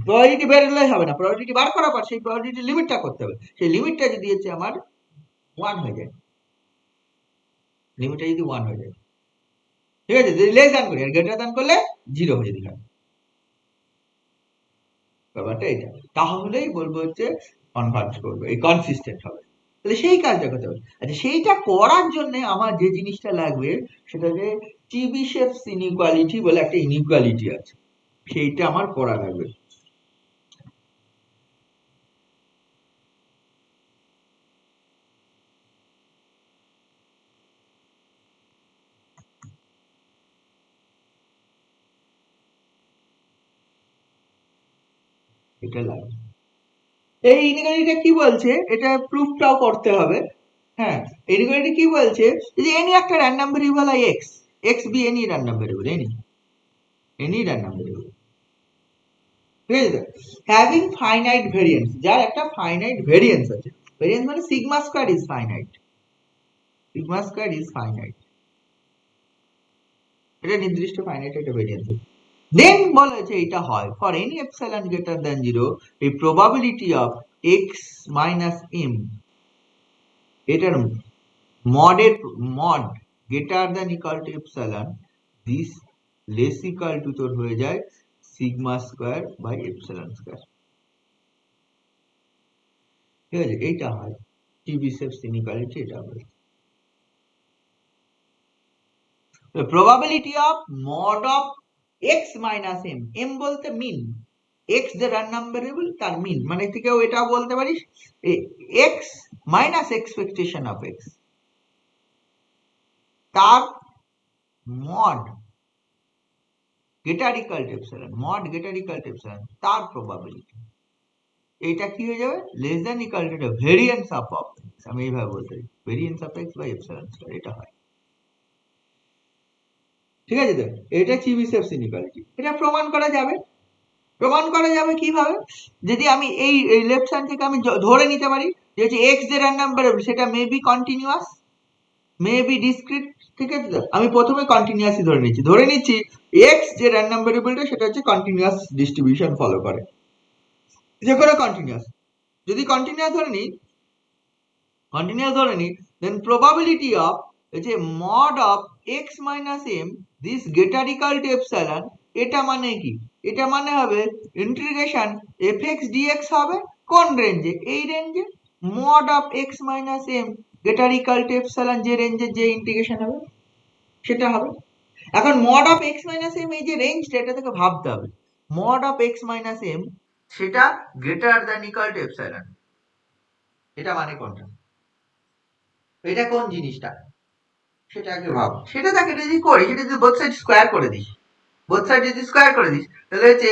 প্রবাবিলিটি বেরোলে হবে না, প্রবাবিলিটি বার করার পর সেই প্রবাবিলিটি লিমিটটা করতে হবে, সেই লিমিটটা যদি হচ্ছে আমার 1 হয়ে যায়, লিমিটটা যদি 1 হয়ে যায়, ঠিক আছে, যদি লেস দ্যান করি আর গ্রেটার দ্যান করলে 0 হয়ে যেতে হবে, ব্যাপারটা এটা, তাহলেই বলবো হচ্ছে কনভার্জ করবে, এই কনসিস্টেন্ট হবে, তাহলে সেই কাজটা করতে হবে। আচ্ছা, সেইটা করার জন্য আমার যে জিনিসটা লাগবে সেটা হচ্ছে চেবিশেভস ইনইকুয়ালিটি বলে একটা ইনইকুয়ালিটি আছে, সেইটা আমার করা লাগবে। এটা লাগবে, এই ইনইকুয়ালিটিটা কি বলছে, এটা প্রুফটাও করতে হবে। হ্যাঁ, ইনইকুয়ালিটি কি বলছে, যে এনি একটা র্যান্ডম ভেরিয়েবল হয় x B any random variable, any random variable, ঠিক আছে, হ্যাভিং ফাইনাইট ভেরিয়েন্স, যার একটা ফাইনাইট ভেরিয়েন্স আছে, ভেরিয়েন্স মানে sigma square is finite, sigma square is finite, এটা নির্দিষ্ট ফাইনাইট একটা ভেরিয়েন্স। দেন বলা হয়েছে এটা হয় for any epsilon greater than 0 এই probability of X minus M, এটার mod greater than equal to epsilon, this less equal to তোর হয়ে যায় sigma square by epsilon square, ঠিক আছে, এইটা হয় চেবিশেভস ইনইকুয়ালিটি, এটা হবে probability of mod of X minus M, M বলতে মিন, এক্স যে র্যান্ডম ভেরিয়েবল তার মিন, মানে থেকেও এটাও বলতে পারিস X minus expectation of X, তার mod greater equal to epsilon, mod greater equal to epsilon, তার প্রবাবিলিটি, এটা কি হয়ে যাবে less than equal to variance of X, আমি এইভাবে বলতে পারি variance of X by epsilon square, এটা হয়, ঠিক আছে। তো এটা চেবিশেভস ইনইকুয়ালিটি, এটা প্রমাণ করা যাবে, প্রমাণ করা যাবে কিভাবে, যদি আমি এই লেফট হ্যান্ড থেকে আমি ধরে নিতে পারি যে হচ্ছে এক্স যে র্যান্ডম ভেরিয়েবল সেটা may be continuous, may be discrete, ঠিক আছে, আমি প্রথমে কন্টিনিউয়াসই ধরে নিচ্ছি এক্স যে র্যান্ডম ভেরিয়েবলটা সেটা হচ্ছে কন্টিনিউয়াস ডিস্ট্রিবিউশন ফলো করে, যে কোনো কন্টিনিউয়াস, যদি কন্টিনিউয়াস ধরে নিই দেন প্রবাবিলিটি অফ যে mod of X minus M this greater equal to epsilon, এটা মানে কি, এটা মানে হবে ইন্টিগ্রেশন এফ এক্স ডিএক্স হবে কোন রেঞ্জে, এই রেঞ্জে, mod of X minus M greater equal to epsilon যে রেঞ্জে যে ইন্টিগ্রেশন হবে সেটা হবে। এখন mod of X minus M এই যে রেঞ্জটা, এটা থেকে ভাবতে হবে mod of X minus M সেটা greater than equal to epsilon, এটা মানে কোনটা, এটা কোন জিনিসটা সেটা আগে ভাব, সেটা তাকে যদি করি, সেটা যদি বোথ সাইড স্কোয়ার করে দিস, বোথ সাইড যদি স্কোয়ার করে দিস তাহলে হচ্ছে,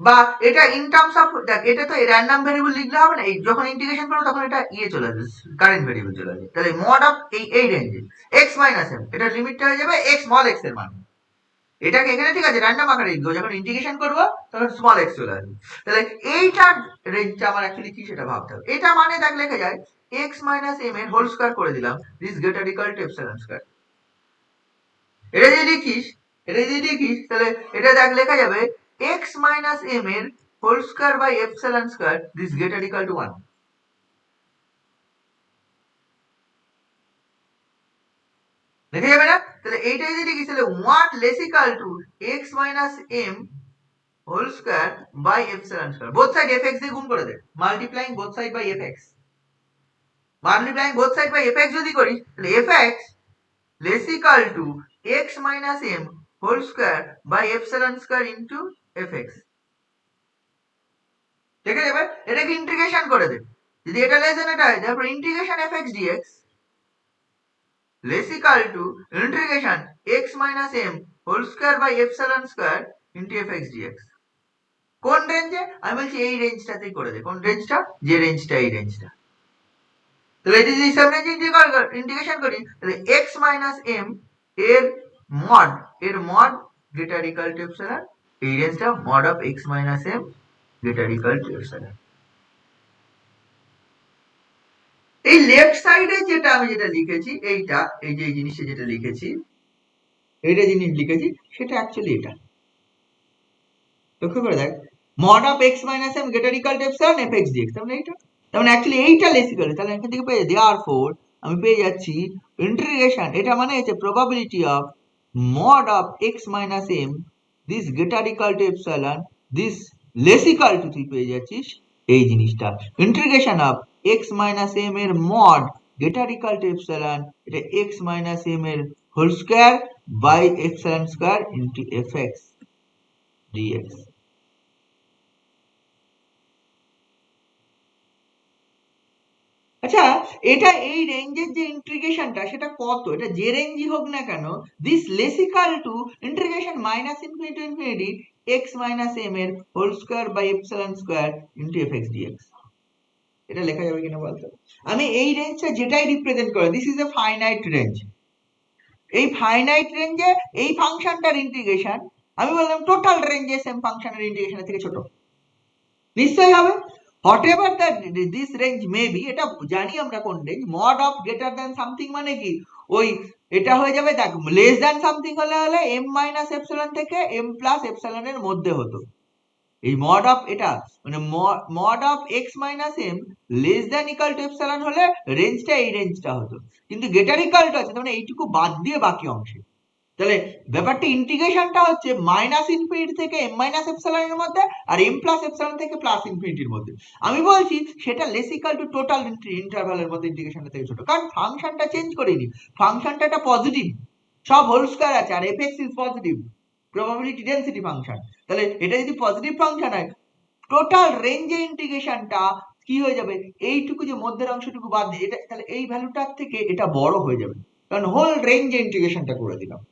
বা এটা ইন টার্মস অফ, দেখ এটা তো র্যান্ডম ভেরিয়েবল লিখলে হবে না, এই যখন ইন্টিগ্রেশন করো তখন এটা চলে আসবে, কারেন্ট ভেরিয়েবল চলে আসবে, তাহলে মড অফ এই রেঞ্জে এক্স মাইনাস এম, এটা লিমিটটা হয়ে যাবে এক্স স্মল এক্স এর মান, এটাকে এখানে ঠিক আছে র্যান্ডম আকারে লিখবো, যখন ইন্টিগ্রেশন করবো তখন স্মল এক্স চলে আসবে, তাহলে এইটার রেঞ্জটা আমার অ্যাকচুয়ালি কি সেটা ভাবতে হবে, এটা মানে দেখ লেখা যায় এক্স মাইনাস এম এর হোল স্কোয়ার করে দিলাম this greater equal to epsilon square, এটা যদি লিখিস তাহলে এটা দেখ লেখা যাবে x মাইনাস m এর whole square by epsilon square this greater equal to 1, লেখা যাবে না, তাহলে এইটা যদি লিখিস তাহলে 1 less equal to x minus m whole square by epsilon square, both side fx দিয়ে গুণ করে দে, multiplying both side by fx, multiplying both side by fx যদি করিস তাহলে fx less equal to x minus m whole square by epsilon square into fx। ঠিক আছে, এবার এটাকে ইন্টিগ্রেশন করে দেব, যদি এটা লেস দেন এটা হয়, তারপর integration fx dx less equal to integration x minus m whole square by epsilon square into fx dx। কোন রেঞ্জে? আমি বলছি এই রেঞ্জটাতেই করে দে। কোন রেঞ্জটা? যে রেঞ্জটা, এই রেঞ্জটা। তাহলে এটা যদি হিসাব রেঞ্জ ইন্টিগ্রেশন করি, তাহলে x minus m এর mod greater equal to epsilon, এই রেঞ্জটা mod of x minus m greater equal to epsilon. এই লেফট সাইডে যেটা আমি যেটা লিখেছি, এইটা, এই যে এই জিনিসটা যেটা লিখেছি, এইটা জিনিস লিখেছি, সেটা অ্যাকচুয়ালি এটা। লক্ষ্য করে দেখ, mod of x minus m greater equal to epsilon fx dx, তাহলে এইটা, তার মানে অ্যাকচুয়ালি এইটা লেস ইকুয়াল, তাহলে এখান থেকে পেয়ে দেয়ারফর আমি পেয়ে যাচ্ছি ইন্টিগ্রেশন, এটা মানে হচ্ছে probability of mod of x minus m this greater equal to epsilon this less equal to, তুই পেয়ে যাচ্ছিস এই জিনিসটা, integration of x minus m এর mod greater equal to epsilon, এটা x minus m এর whole square by epsilon square into fx dx। আচ্ছা, এটা এই রেঞ্জের যে ইন্টিগ্রেশনটা সেটা কত? এটা যে রেঞ্জই হোক না কেন, this less equal to integration minus infinity to infinity x minus m এর whole square by epsilon square into fx dx। এটা লেখা যাবে কিনা বলতো? আমি এই রেঞ্জটা যেটাই রিপ্রেজেন্ট করে, this is A finite range, এই ফাইনাইট রেঞ্জে এই ফাংশনটার ইন্টিগ্রেশন, আমি বললাম টোটাল রেঞ্জে সেম ফাংশনের ইন্টিগ্রেশনের থেকে ছোট নিশ্চয়ই হবে। whatever that this range may be, এটা জানি আমরা কোন range, mod of greater than something মানে কি, ওই এটা হয়ে যাবে, দেখ লেস দ্যান সামথিং হলে m মাইনাস এপসিলন থেকে m প্লাস এপসিলন এর মধ্যে হতো, এই মড অফ এটা মানে mod of x minus m less than equal to epsilon হলে রেঞ্জটা এই রেঞ্জটা হতো, কিন্তু গ্রেটার ইকুয়াল টু আছে, মানে এইটুকু বাদ দিয়ে বাকি অংশে, তাহলে ব্যাপারটা ইন্টিগ্রেশনটা হচ্ছে মাইনাস ইনফিনিটি থেকে m মাইনাস এপসিলন এর মধ্যে আর m প্লাস এপসিলন থেকে প্লাস ইনফিনিটির মধ্যে। আমি বলছি সেটা লেস ইকুয়াল টু টোটাল ইন্টারভালের মধ্যে ইন্টিগ্রেশনটা থেকে ছোট, কারণ ফাংশনটা চেঞ্জ করিনি, ফাংশনটা একটা পজিটিভ, সব হোল স্কয়ার আছে আর fx is positive, probability density function, তাহলে এটা যদি পজিটিভ ফাংশন হয়, টোটাল রেঞ্জে ইন্টিগ্রেশনটা কি হয়ে যাবে, এইটুকু যে মধ্যের অংশটুকু বাদ দিয়ে এটা, তাহলে এই ভ্যালুটার থেকে এটা বড় হয়ে যাবে, কারণ হোল রেঞ্জে ইন্টিগ্রেশনটা করে দিলাম।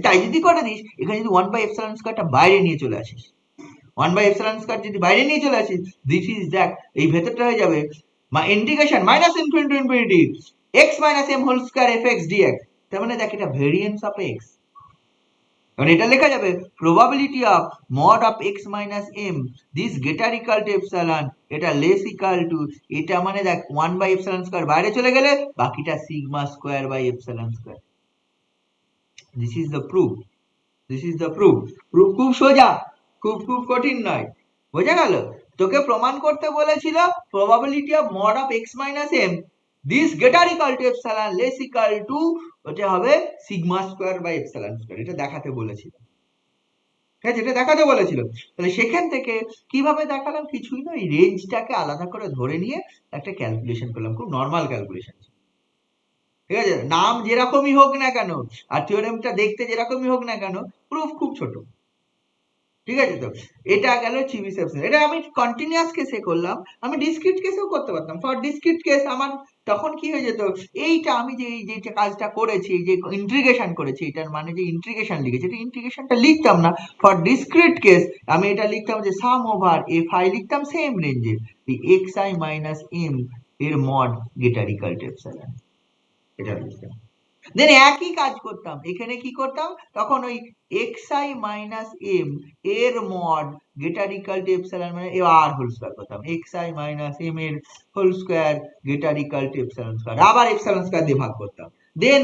তাই যদি করে দিস, এখানে যদি 1 বাই এপসিলন স্কয়ারটা বাইরে নিয়ে চলে আসিস, 1 বাই এপসিলন স্কয়ার যদি বাইরে নিয়ে চলে আসিস, দিস ইজ দ্যাট, এই ভেতরটা হয়ে যাবে integration minus infinity to infinity x minus m whole square fx dx, তার মানে দেখ এটা ভেরিয়েন্স অফ x, কারণ এটা লেখা যাবে probability of mod of x minus m this greater equal to epsilon, এটা লেস ইকুয়াল টু, এটা মানে দেখ 1 বাই এপসিলন স্কয়ার বাইরে চলে গেলে বাকিটা sigma square by epsilon square. This is the proof, this is the proof. Proof খুব সোজা, খুব কঠিন নয়, বোঝা গেল? তোকে প্রমাণ করতে বলেছিল probability of mod of x minus m this greater equal to epsilon less equal to, ওটা হবে sigma square by epsilon square, এটা দেখাতে বলেছিল, ঠিক আছে, এটা দেখাতে বলেছিল। তাহলে সেখান থেকে কিভাবে দেখালাম, কিছুই না, এই রেঞ্জটাকে আলাদা করে ধরে নিয়ে একটা ক্যালকুলেশন করলাম, খুব নর্মাল ক্যালকুলেশন, ঠিক আছে, নাম যেরকমই হোক না কেন আর থিওরেমটা দেখতে যেরকমই হোক না কেন, প্রুফ খুব ছোট, ঠিক আছে। তো এটা গেল চিবিসেপশন, এটা আমি কন্টিনিউয়াস কেসে করলাম, আমি ডিসক্রিট কেসেও করতে পারতাম। ফর ডিসক্রিট কেস আমার তখন কি হয়ে যেত, এইটা আমি যে যে কাজটা করেছি, যে ইন্টিগ্রেশন করেছি, এটার মানে যে ইন্টিগ্রেশন লিখেছি, এটা ইন্টিগ্রেশনটা লিখতাম না। ফর ডিসক্রিট কেস আমি এটা লিখতাম যে সাম ওভার এফ আই, লিখতাম সেম রেঞ্জে এক্স আই মাইনাস এম এর mod greater equal to epsilon, এটা লিখতাম। দেন একই কাজ করতাম, এখানে কি করতাম, তখন ওই xi মাইনাস m এর mod greater equal to epsilon মানে আর হোল স্কয়ার করতাম, xi মাইনাস m এর whole square greater equal to epsilon square, আবার এপসিলন স্কয়ার দিয়ে ভাগ করতাম, দেন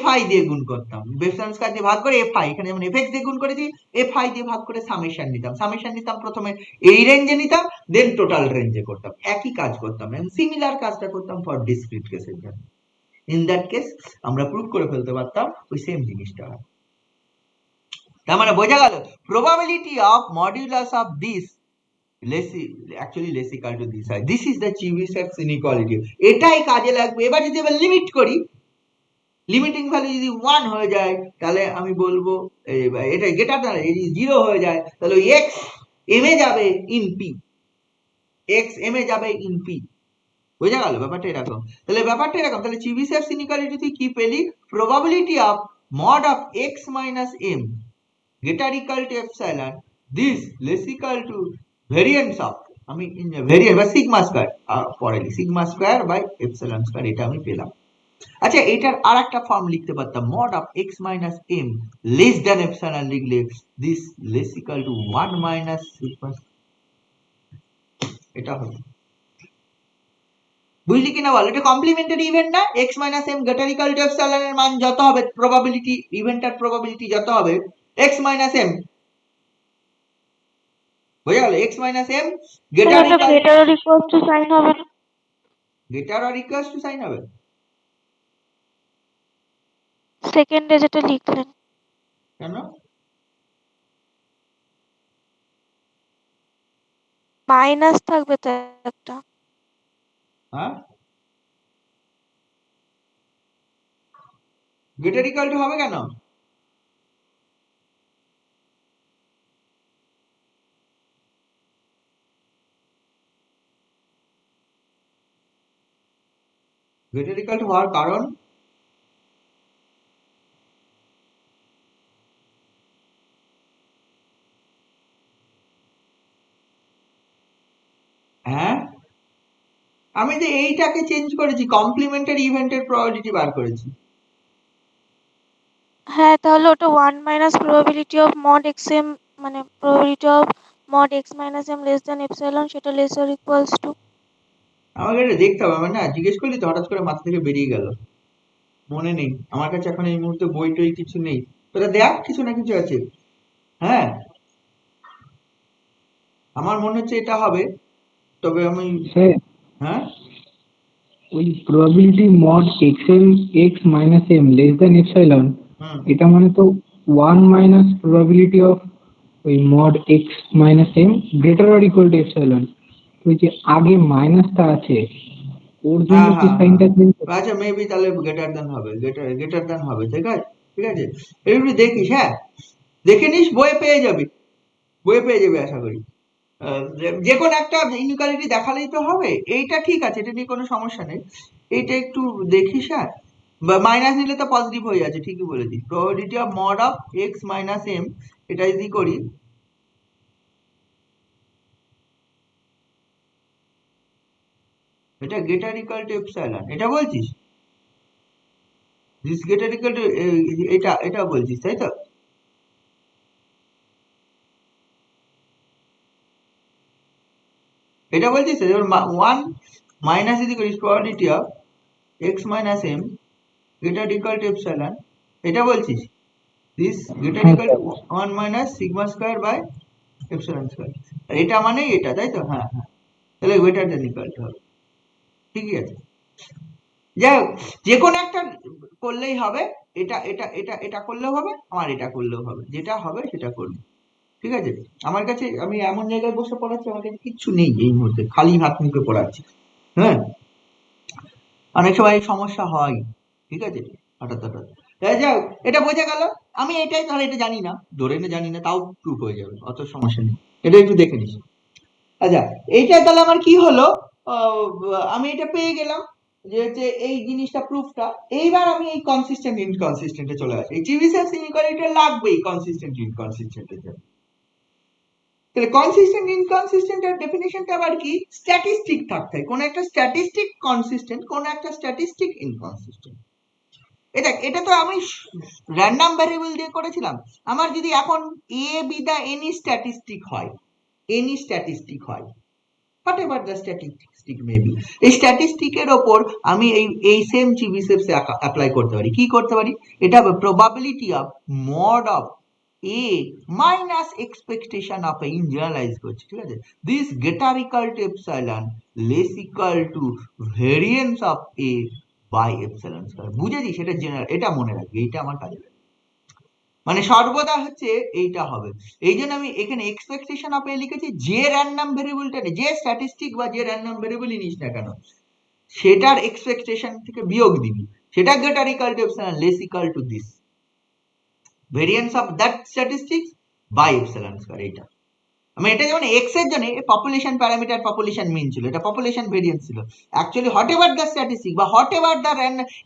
fi দিয়ে গুণ করতাম, এপসিলন স্কয়ার দিয়ে ভাগ করে fi, এখানে যেমন fx দিয়ে গুণ করেছি, fi দিয়ে ভাগ করে সামেশন নিতাম, সামেশন নিতাম প্রথমে এই রেঞ্জে নিতাম, দেন টোটাল রেঞ্জে করতাম, একই কাজ করতাম, সিমিলার কাজটা করতাম ফর ডিসক্রিট কেসের জন্য। ইন দ্যাট কেস আমরা প্রুভ করে ফেলতে পারতাম ওই সেম জিনিসটা হয়। তার মানে বোঝা গেল probability of modulus of this actually less equal to this হয়, দিস ইজ দ্য চিবিসেপস ইনইকুয়ালিটি, এটাই কাজে লাগবে। এবার যদি আমরা লিমিট করি, লিমিটিং ভ্যালু যদি 1 হয়ে যায় তাহলে আমি বলবো এটা গেটার দ্বারা যদি 0 হয়ে যায় তাহলে ওই x m এ যাবে ইন p, x m এ যাবে ইন p। বোঝা গেল ব্যাপারটা এরকম। তাহলে ব্যাপারটা এরকম, তাহলে চিবিসেফস ইনইকুয়ালিটি তুই কি পেলি? Probability of mod of x minus m greater equal to epsilon, this less equal to variance of, আমি ভেরিয়েন্স বা সিগমা স্কয়ার পরে sigma square by epsilon square, এটা আমি পেলাম। আচ্ছা, এটার আরেকটা ফর্ম লিখতে পারতাম, mod of x minus m less than epsilon লিখলে this less equal to 1 minus sigma, এটা হবে। বুঝলি কিনা বল? এটা কমপ্লিমেন্টারি ইভেন্ট না? x minus m greater equal to epsilon এর মান যত হবে, প্রবাবিলিটি ইভেন্টটার প্রবাবিলিটি যত হবে x minus m, বোঝা গেল? x minus m greater or equal to sign হবে না? greater or equals to sign হবে? সেকেন্ডে যেটা লিখলেন কেন? মাইনাস থাকবে তো একটা। হ্যাঁ, greater equal to হবে কেন? greater equal to হওয়ার কারণ হ্যাঁ, আমি যে এইটাকে চেঞ্জ করেছি, কমপ্লিমেন্টারি ইভেন্টের প্রবাবিলিটি বার করেছি। হ্যাঁ, তাহলে ওটা 1 minus probability of mod xm, মানে probability of mod x minus m less than epsilon, সেটা less or equals to। আমাকে এটা দেখতে হবে, আমার না জিজ্ঞেস করলি তো হঠাৎ করে মাথা থেকে বেরিয়ে গেল, মনে নেই আমার কাছে এখন এই মুহূর্তে বই টই কিছু নেই। তোরা দেখ, কিছু না কিছু আছে। হ্যাঁ, আমার মনে হচ্ছে এটা হবে, তবে আমি স্যার হ্যাঁ ওই probability mod x minus m less than epsilon, হুম এটা মানে তো 1 মাইনাস প্রবাবিলিটি অফ ওই mod x minus m greater or equal to epsilon. ওই যে আগে মাইনাসটা আছে ওর জন্য হ্যাঁ কি হ্যাঁ সাইনটা হ্যাঁ, চেঞ্জ? আচ্ছা মেবি তাহলে গ্রেটার দেন হবে, গ্রেটার দেন হবে, ঠিক আছে ঠিক আছে। একটু দেখিস, হ্যাঁ দেখে নিস, বইয়ে পেয়ে যাবি, বইয়ে পেয়ে যাবি আশা করি। যে কোনো একটা ইনইকুয়ালিটি দেখালেই তো হবে। এইটা ঠিক আছে, এটা নিয়ে কোনো সমস্যা নেই, এইটা একটু দেখিস। হ্যাঁ, মাইনাস নিলে তো পজিটিভ হয়ে যাচ্ছে, ঠিকই বলেছিস। Probability of mod of X minus M, এটা যদি করি, এটা গ্রেটার ইকুয়াল টু এপসাইলন, এটা বলছিস? দিস গ্রেটার ইকুয়াল টু, এটা এটা বলছিস তাই তো? এটা বলছিস তো? যেমন 1 মাইনাস যদি করিস probability of X minus M greater equal to epsilon, এটা বলছিস? দিস গ্রেটার হ্যাঁ equal sir. To 1 minus sigma square by epsilon square, এটা মানেই এটা, তাই তো? হ্যাঁ হ্যাঁ, তাহলে গ্রেটার দেন ইকুয়াল টু হবে, ঠিকই আছে। যাই হোক, যে কোনো একটা করলেই হবে, এটা এটা এটা এটা করলেও হবে, আমার এটা করলেও হবে, যেটা হবে সেটা করবো, ঠিক আছে। আমার কাছে, আমি এমন জায়গায় বসে পড়াচ্ছি, আমার কাছে কিচ্ছু নেই এই মুহূর্তে, খালি হাত মুখে পড়াচ্ছি। হ্যাঁ, অনেক সময় এই সমস্যা হয়, ঠিক আছে, হঠাৎ হঠাৎ। যাই হোক, এটা বোঝা গেল। আমি এটাই তাহলে, এটা জানি না, ধরে নে জানি না, তাও প্রুফ হয়ে যাবে, অত সমস্যা নেই। এটা একটু দেখে নিস। আচ্ছা, এইটা তাহলে আমার কি হলো? আহ, আমি এটা পেয়ে গেলাম যে হচ্ছে এই জিনিসটা, প্রুফটা। এইবার আমি এই কনসিস্টেন্ট ইনকনসিস্টেন্টে চলে আসি। এই চিবিসেফস ইনইকুয়ালিটি লাগবেই কনসিস্টেন্ট ইনকনসিস্টেন্টের জন্য। তাহলে কনসিস্টেন্ট ইনকনসিস্টেন্টের ডেফিনিশনটা আবার কি? স্ট্যাটিস্টিক থাকতে হয়, কোন একটা স্ট্যাটিস্টিক কনসিস্টেন্ট, কোন একটা স্ট্যাটিস্টিক ইনকনসিস্টেন্ট। এটা তো আমি র্যান্ডম ভ্যারিয়েবল দিয়ে করেছিলাম। আমার যদি এখন A B the any statistic হয়, এনি স্ট্যাটিস্টিক হয়, whatever the statistic may be, এই স্ট্যাটিস্টিকের ওপর আমি এই সেম চিবিসেপস অ্যাপ্লাই করতে পারি। কি করতে পারি? এটা হবে probability of mod of a minus expectation of a, in generalise করছি, ঠিক আছে। This greater equal to epsilon less equal to variance of a by epsilon square. বুঝেছি? সেটা জেনারেল, এটা মনে রাখবি, এইটা আমার কাজে লাগবে। মানে সর্বদা হচ্ছে এইটা হবে। এই জন্য আমি এখানে এক্সপেকটেশন অফ এ লিখেছি, যে র্যান্ডম ভেরিয়েবলটা নেই, যে স্ট্যাটিস্টিক বা যে র্যান্ডম ভেরিয়েবলই নিস না কেন, সেটার এক্সপেকটেশন থেকে বিয়োগ দিবি, সেটা greater equal to epsilon less equal to this variance of that statistics by epsilon square। এটা আমি এটা যেমন এক্স এর জন্য পপুলেশন প্যারামিটার পপুলেশন মিন ছিল, এটা পপুলেশন ভেরিয়েন্স ছিল। Actually whatever the statistic বা হোয়াট এভার দ্য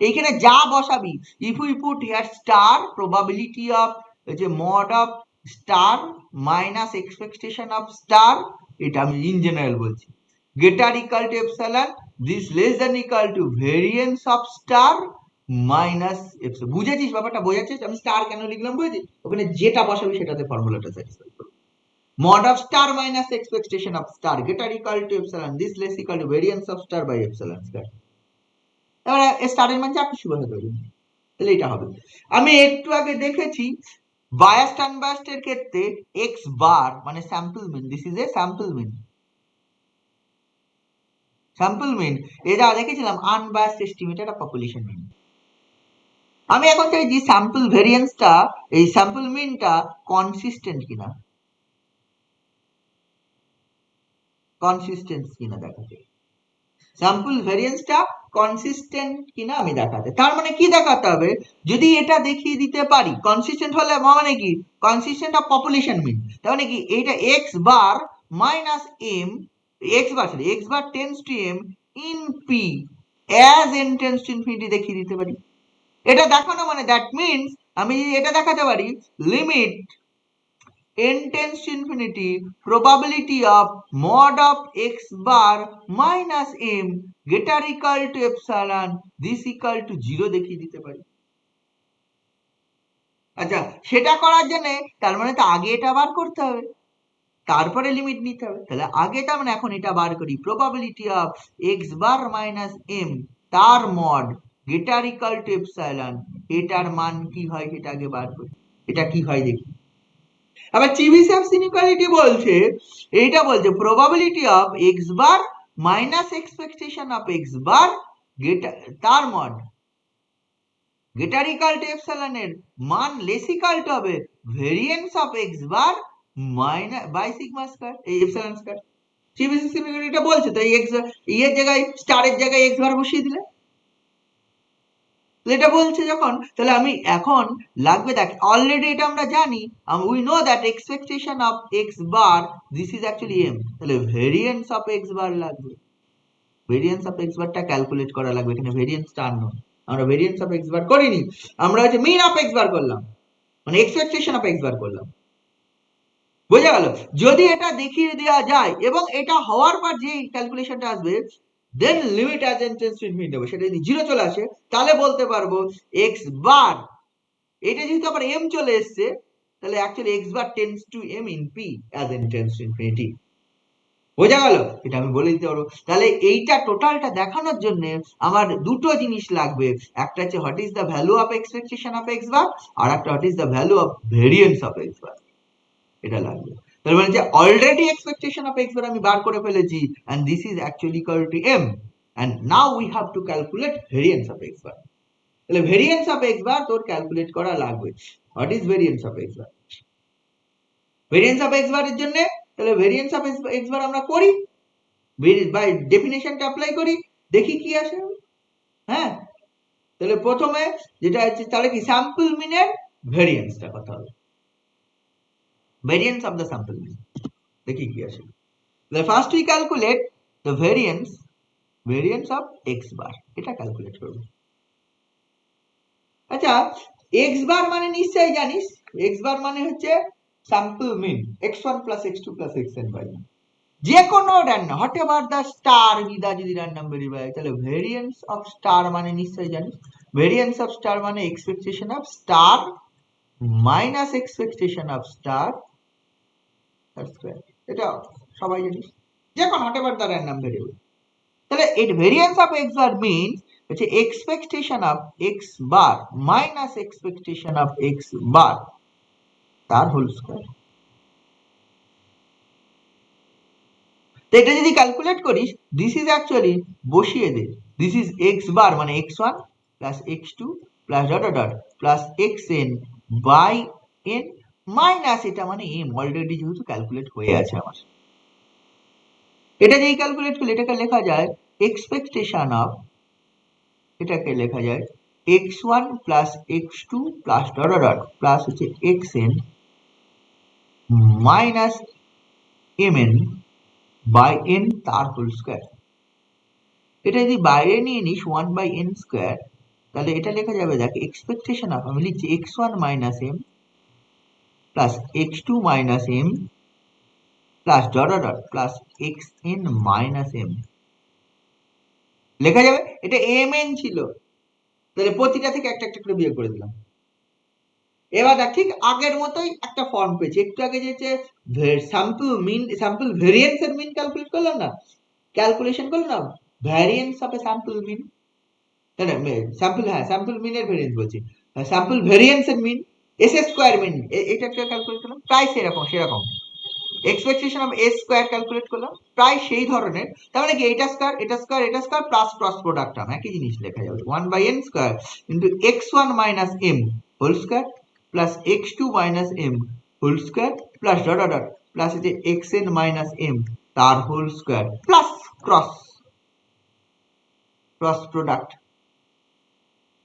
এইখানে যা বসাবি, if we put here star probability of যে mod of star minus expectation of star, এটা আমি ইন জেনারেল বলছি, greater equal to epsilon this less than equal to variance of star minus epsilon. বুঝেছিস ব্যাপারটা? বোঝাচ্ছিস আমি স্টার কেন লিখলাম? বুঝেছিস? ওখানে যেটা বসাবি সেটাতে ফর্মুলাটা স্যাটিসফাই করবে। Mod of star minus expectation of star greater equal to epsilon this less equal to variance of star by epsilon square। এবারে স্টারের মান যা কিছু বসাতে পারি, তাহলে এটা হবে। আমি একটু আগে দেখেছি বায়াসড আনবায়াসড এর ক্ষেত্রে x বার মানে sample mean, this is a sample mean, sample mean এটা দেখেছিলাম আনবায়াসড এস্টিমেট, এটা পপুলেশন মিন। আমি এখন চাইছি স্যাম্পল ভেরিয়েন্সটা, এই স্যাম্পল মিনটা কনসিস্টেন্ট কিনা, কনসিস্টেন্ট কিনা দেখাতে, স্যাম্পল ভেরিয়েন্সটা কনসিস্টেন্ট কিনা আমি দেখাতে। তার মানে কি দেখাতে হবে? যদি এটা দেখিয়ে দিতে পারি কনসিস্টেন্ট হলে মানে কি, কনসিস্টেন্ট অফ পপুলেশন মিন, তার মানে কি এটা X bar minus M, X bar sorry X bar tends to M in P as N tends to infinity দেখিয়ে দিতে পারি। এটা দেখানো মানে দ্যাট মিনস আমি এটা দেখাতে পারি limit n tends to infinity probability of mod of x bar minus m greater equal to epsilon this equal to 0 দেখিয়ে দিতে পারি। আচ্ছা, সেটা করার জন্য তার মানে তো আগে এটা বার করতে হবে, তারপরে লিমিট নিতে হবে। তাহলে আগে তার মানে এখন এটা বার করি, probability of x bar minus m তার mod greater equal to epsilon, এটার মান কি হয় সেটা আগে বার করি, এটা কি হয় দেখি। আবার চিবিসেফস ইনইকুয়ালিটি বলছে, এইটা বলছে probability of x bar minus expectation of x bar তার mod greater equal to epsilon এর মান লেস ইকুয়াল টু হবে variance of x bar minus by sigma square, এই এপসাইলন স্কয়ার। চিবিসেফস ইনইকুয়ালিটি বলছে তো এক্স এর জায়গায় স্টারের জায়গায় এক্স বার বসিয়ে দিলে, এটা বলছে যখন, তাহলে আমি এখন লাগবে দেখ অলরেডি এটা আমরা জানি, we know that expectation of x bar this is actually m, তাহলে ভেরিয়েন্স অফ এক্স বার লাগবে, ভেরিয়েন্স অফ এক্স বারটা ক্যালকুলেট করা লাগবে। এখানে ভেরিয়েন্সটা আননোন, আমরা ভেরিয়েন্স অফ এক্স বার করিনি, আমরা হচ্ছে মিন অফ এক্স বার করলাম, মানে এক্সপেকটেশন অফ এক্স বার করলাম। বোঝা গেল? যদি এটা দেখিয়ে দেওয়া যায় এবং এটা হওয়ার পর যে ক্যালকুলেশনটা আসবে then limit as N tends to infinity হবে, সেটা যদি 0 চলে আসে তাহলে বলতে পারবো x বার, এটা যেহেতু আবার m চলে এসেছে তাহলে actually x bar tends two m in p as N tends to infinity. বোঝা গেল? এটা আমি বলে দিতে পারবো। তাহলে এইটা টোটালটা দেখানোর জন্য আমার দুটো জিনিস লাগবে, একটা হচ্ছে what is the value of expectation of x বার, আর একটা what is the value of variance of x বার, এটা লাগবে। তার মানে যে অলরেডি এক্সপেকটেশন অফ x বার আমি বার করে ফেলেছি and this is actually equal to m and now we have to calculate variance of x bar। তাহলে variance of x bar তোর ক্যালকুলেট করা লাগবে। what is variance of x bar? variance of x bar এর জন্য তাহলে variance of x bar আমরা করি, by ডেফিনেশনটা apply করি, দেখি কি আসে। হ্যাঁ, তাহলে প্রথমে যেটা হচ্ছে তাহলে কি স্যাম্পল মিনের ভেরিয়েন্সটা কথা হবে, variance of the sample mean, দেখি কি আসে। The first we calculate the variance of x bar, এটা ক্যালকুলেট করব। আচ্ছা, x বার মানে নিশ্চয়ই জানিস, x বার মানে হচ্ছে sample mean x1 plus x2 plus xn by যে কোনো random whatever the star বিদা যদি র্যান্ডম ভেরিয়েবল হয়, তাহলে ভেরিয়েন্স অফ স্টার মানে নিশ্চয়ই জানিস, ভেরিয়েন্স অফ স্টার মানে expectation of star minus expectation of star square, এটা সবাই জানিস, যে কোনো whatever the random variable. তাহলে এর variance of x bar means হচ্ছে expectation of x bar minus expectation of x bar তার হোল স্কয়ার। তো এটা যদি ক্যালকুলেট করিস দিস ইজ অ্যাকচুয়ালি বসিয়ে দে, দিস ইজ x বার মানে x1 plus x2 plus dot dot plus xn by n minus এটা মানে m, অলরেডি যেহেতু ক্যালকুলেট হয়ে আছে আমার। এটা যেই ক্যালকুলেট করলে এটাকে লেখা যায় এক্সপেকটেশন অফ, এটাকে লেখা যায় x1 plus x2 plus dot dot dot plus হচ্ছে xn minus mn by n তার হোল স্কয়ার। এটা যদি বাইরে নিয়ে নিস 1/n স্কয়ার, তাহলে এটা লেখা যাবে, দেখ এক্সপেকটেশন অফ, আমি লিখছি x1 minus m plus x2 minus m plus dot dot dot plus xn minus m লেখা যাবে। এটা mn ছিল, তাহলে প্রতিটা থেকে একটা একটা করে বিয়োগ করে দিলাম। এবার দেখ ঠিক আগের মতোই একটা ফর্ম পেয়েছি। একটু আগে যে স্যাম্পল ভেরিয়েন্স এর মিন ক্যালকুলেট করলাম না, ক্যালকুলেশন করলাম না variance of a sample mean, sample মিনের ভেরিয়েন্স বলছি, স্যাম্পল ভেরিয়েন্স এর মিন এস স্কোয়ার মিন, এটা একটা ক্যালকুলেট করলাম প্রায় সেরকম expectation of S square calculate করলাম প্রায় সেই ধরনের। তার মানে কি এটা স্কোয়ার এটা স্কোয়ার এটা square plus cross product term একই জিনিস লেখা যাবে 1/n square into x1 minus m whole square plus x2 minus m whole square plus dot dot dot plus হচ্ছে xn মাইনাস m তার whole square plus cross product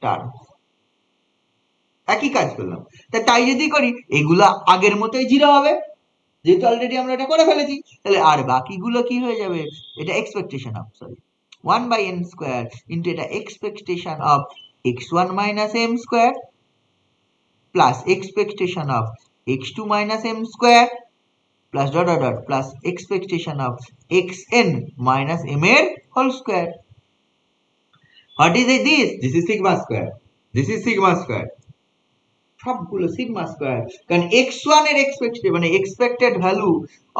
term. একই কাজ করলাম। তাই যদি করি এগুলা আগের মতোই জিরো হবে, যেহেতু অলরেডি আমরা এটা করে ফেলেছি। তাহলে আর বাকিগুলো কি হয়ে যাবে, এটা expectation of 1/n square into এটা expectation of x1 minus m square plus expectation of x2 minus m square plus dot dot dot plus expectation of xn minus m এর whole square. What is this? This is sigma square, this is sigma square, সবগুলো sigma square. কারণ x1 এর expected value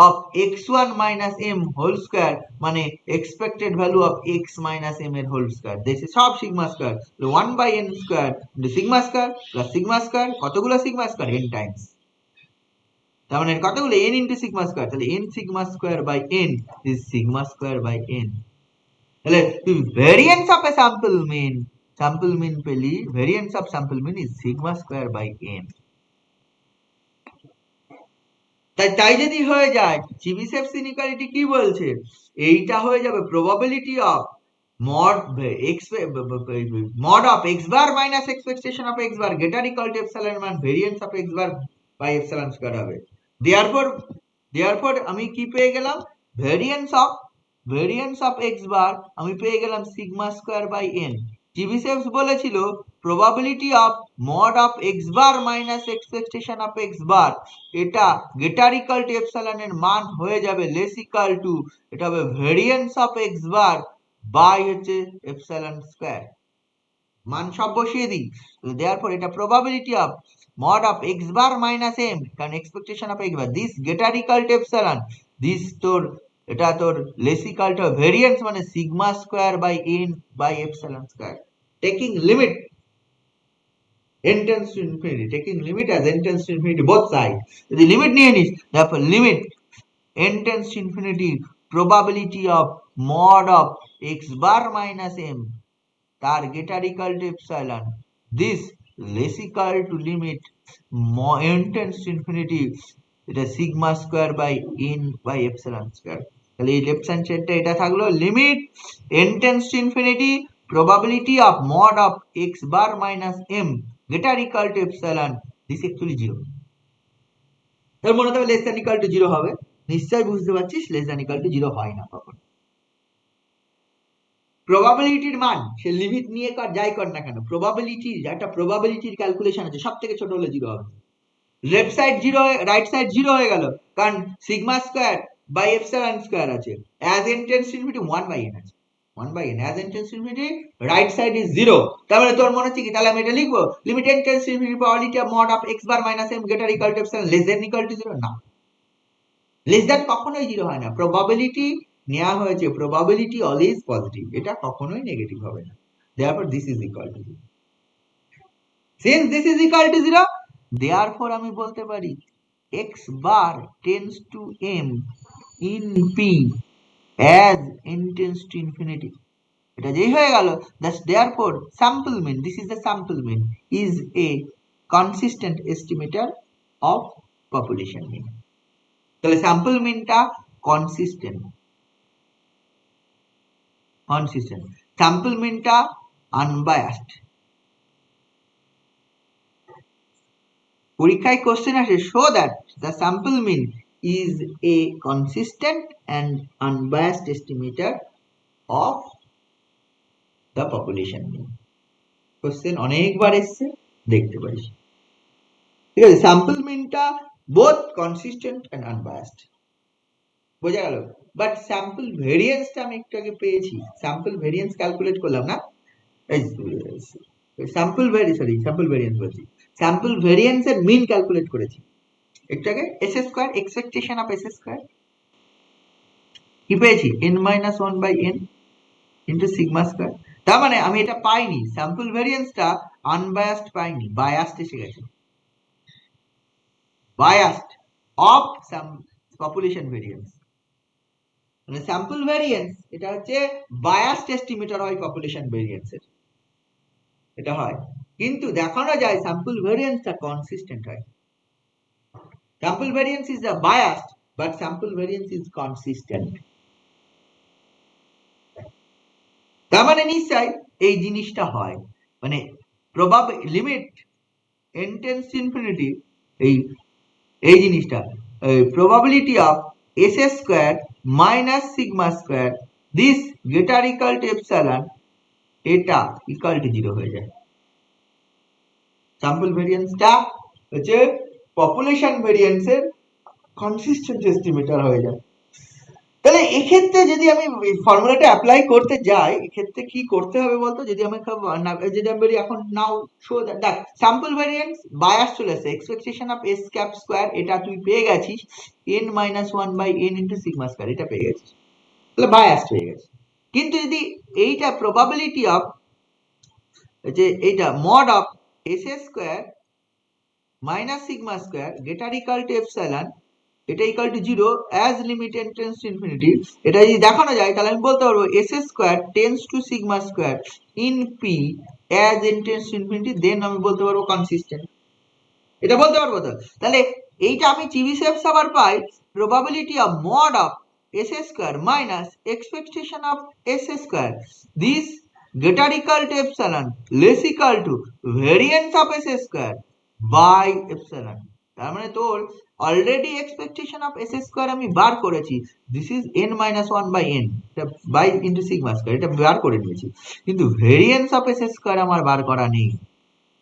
of x1 minus m whole square মানে expected value of x minus m এর whole square, this is সব sigma square. 1/n square into sigma square plus sigma square, কতগুলো sigma square? n times. তার মানে কতগুলো? n into sigma square, তাহলে n sigma square by n is sigma square by n। তাহলে তুই variance of a sample mean পেলি, variance of sample mean is sigma square by n। তাই যদি হয়ে যায়, চিবিসেফস ইনইকুয়ালিটি কি বলছে? এইটা হয়ে যাবে probability of mod of x bar minus expectation of x bar greater equal to epsilon মান variance of x bar by epsilon square হবে। দেয়ারফর আমি কি পেয়ে গেলাম? ভেরিয়েন্স অফ x বার আমি পেয়ে গেলাম সিগমা স্কয়ার বাই n। চিবিসেফস বলেছিল probability of mod of x bar minus expectation of x বার এটা গ্রেটার ইকুয়াল টু এপসাইলন এর মান হয়ে যাবে লেস ইকুয়াল টু, এটা হবে variance of x bar by হচ্ছে এপসাইলন স্কয়ার। মান সব বসিয়ে দিই, দেয়ারফর এটা probability of mod of x bar minus m, কারণ expectation of x bar this greater equal to epsilon, this তোর এটা তোর লেস ইকুয়াল টু ভেরিয়েন্স মানে sigma square by n by epsilon square, taking limit n tends to infinity, taking limit as n tends to infinity both sides. যদি limit নিয়ে নিস, therefore limit n tends to infinity probability of mod of x bar minus m তার greater equal to epsilon, this less equal to limit n tends to infinity এটা sigma square by n by epsilon square. তাহলে এই left hand সাইডটা এটা থাকলো limit n tends to infinity probability of mod of x bar minus m greater equal to epsilon, this actually 0। তার মনে হবে less than equal to 0 হবে, নিশ্চয়ই বুঝতে পারছিস লেস দ্যান ইকুয়াল টু 0 হয় না কখন। প্রবাবিলিটির মান সে লিমিট নিয়ে কর যাই কর না কেন, প্রবাবিলিটির একটা প্রবাবিলিটির ক্যালকুলেশন আছে, সব থেকে ছোট হলে 0 হবে। লেফট সাইড 0 রাইট সাইড 0 হয়ে গেল, কারণ sigma square by epsilon square আছে, as n tends to infinity 1/n আছে, 1/n as n tends to infinity right side is 0। তার মানে তোর মনে হচ্ছে কি, তাহলে আমি এটা লিখবো limit n tends to infinity probability of mod of x bar minus m greater equal to epsilon less than equal to 0, না, লেস দ্যান কখনোই 0 হয় না। প্রবাবিলিটি নেওয়া হয়েছে, প্রবাবিলিটি অলওয়েজ পজিটিভ, এটা কখনোই নেগেটিভ হবে না। therefore this is equal to 0, since this is equal to 0, therefore আমি বলতে পারি x bar tends to m in p as n tends to infinity, এটা যেই হয়ে গেল, that's therefore sample mean, this is the sample mean is a consistent estimator of population mean। তাহলে sample মিনটা কনসিস্টেন্ট, স্যাম্পল মিনটা আনবায়াসড, পরীক্ষায় question আসে show that the sample mean is a consistent and unbiased estimator of the population mean. Question অনেকবার এসছে, দেখতে পারিস। ঠিক আছে, স্যাম্পল মিনটা বোথ কনসিস্টেন্ট অ্যান্ড আনবায়াসড, বোঝা গেল। বাট স্যাম্পল ভেরিয়েন্সটা আমি একটু আগে পেয়েছি, স্যাম্পল ভেরিয়েন্স ক্যালকুলেট করলাম না, স্যাম্পল ভেরিয়েন্স বলছি, স্যাম্পল ভেরিয়েন্সের মিন ক্যালকুলেট করেছি একটু আগে, S square expectation of S square কি পেয়েছি, n-1/n ইন্টু সিগমা স্কোয়ার। তার মানে আমি এটা পাইনি, স্যাম্পল ভেরিয়েন্সটা আনবায়াসড পাইনি, বায়াসড এসে গেছে, বায়াসড অফ পপুলেশন ভেরিয়েন্স। মানে স্যাম্পল ভেরিয়েন্স এটা হচ্ছে বায়াসড এস্টিমেটর হয় পপুলেশন ভেরিয়েন্সের, এটা হয়। কিন্তু দেখানো যায় স্যাম্পল ভেরিয়েন্সটা কনসিস্টেন্ট হয়। Sample variance is the biased but sample variance is consistent. তার মানে নিশ্চয় এই জিনিসটা হয়, মানে limit n tends to infinity, এই জিনিসটা probability of s square minus sigma square this greater equal to epsilon এটা equal to 0 হয়ে যায়। স্যাম্পল ভেরিয়েন্সটা হচ্ছে পপুলেশন ভেরিয়েন্সের কনসিস্টেন্ট এস্টিমেটর হয়ে যায়। তাহলে এক্ষেত্রে যদি আমি ফর্মুলাটা অ্যাপ্লাই করতে যাই, এক্ষেত্রে কি করতে হবে বলতো, যদি আমি বলি এখন now show that sample variance bias চলে আসে, expectation of S cap square এটা তুই পেয়ে গেছিস n-1/n ইন্টু সিগমা স্কোয়ার, এটা পেয়ে গেছিস, তাহলে বায়াস হয়ে গেছে। কিন্তু যদি এইটা প্রবাবিলিটি অফ যে এইটা mod of S square minus sigma square greater equal to epsilon এটা equal to 0 as limit n tends to infinity, এটা যদি দেখানো যায় তাহলে আমি বলতে পারবো S square tends to sigma square in P as n tends to infinity, then আমি বলতে পারবো কনসিস্টেন্ট, এটা বলতে পারবো তো। তাহলে এইটা আমি চিবিসেফস আবার পাই probability of mod of S square minus expectation of S square this greater equal to epsilon less equal to variance of S square by epsilon. তার মানে তোর already expectation of S square আমি বার করেছি, this is n-1/n এটা by into sigma square, এটা বার করে নিয়েছি, কিন্তু ভেরিয়েন্স অফ এস স্কোয়ার আমার বার করা নেই।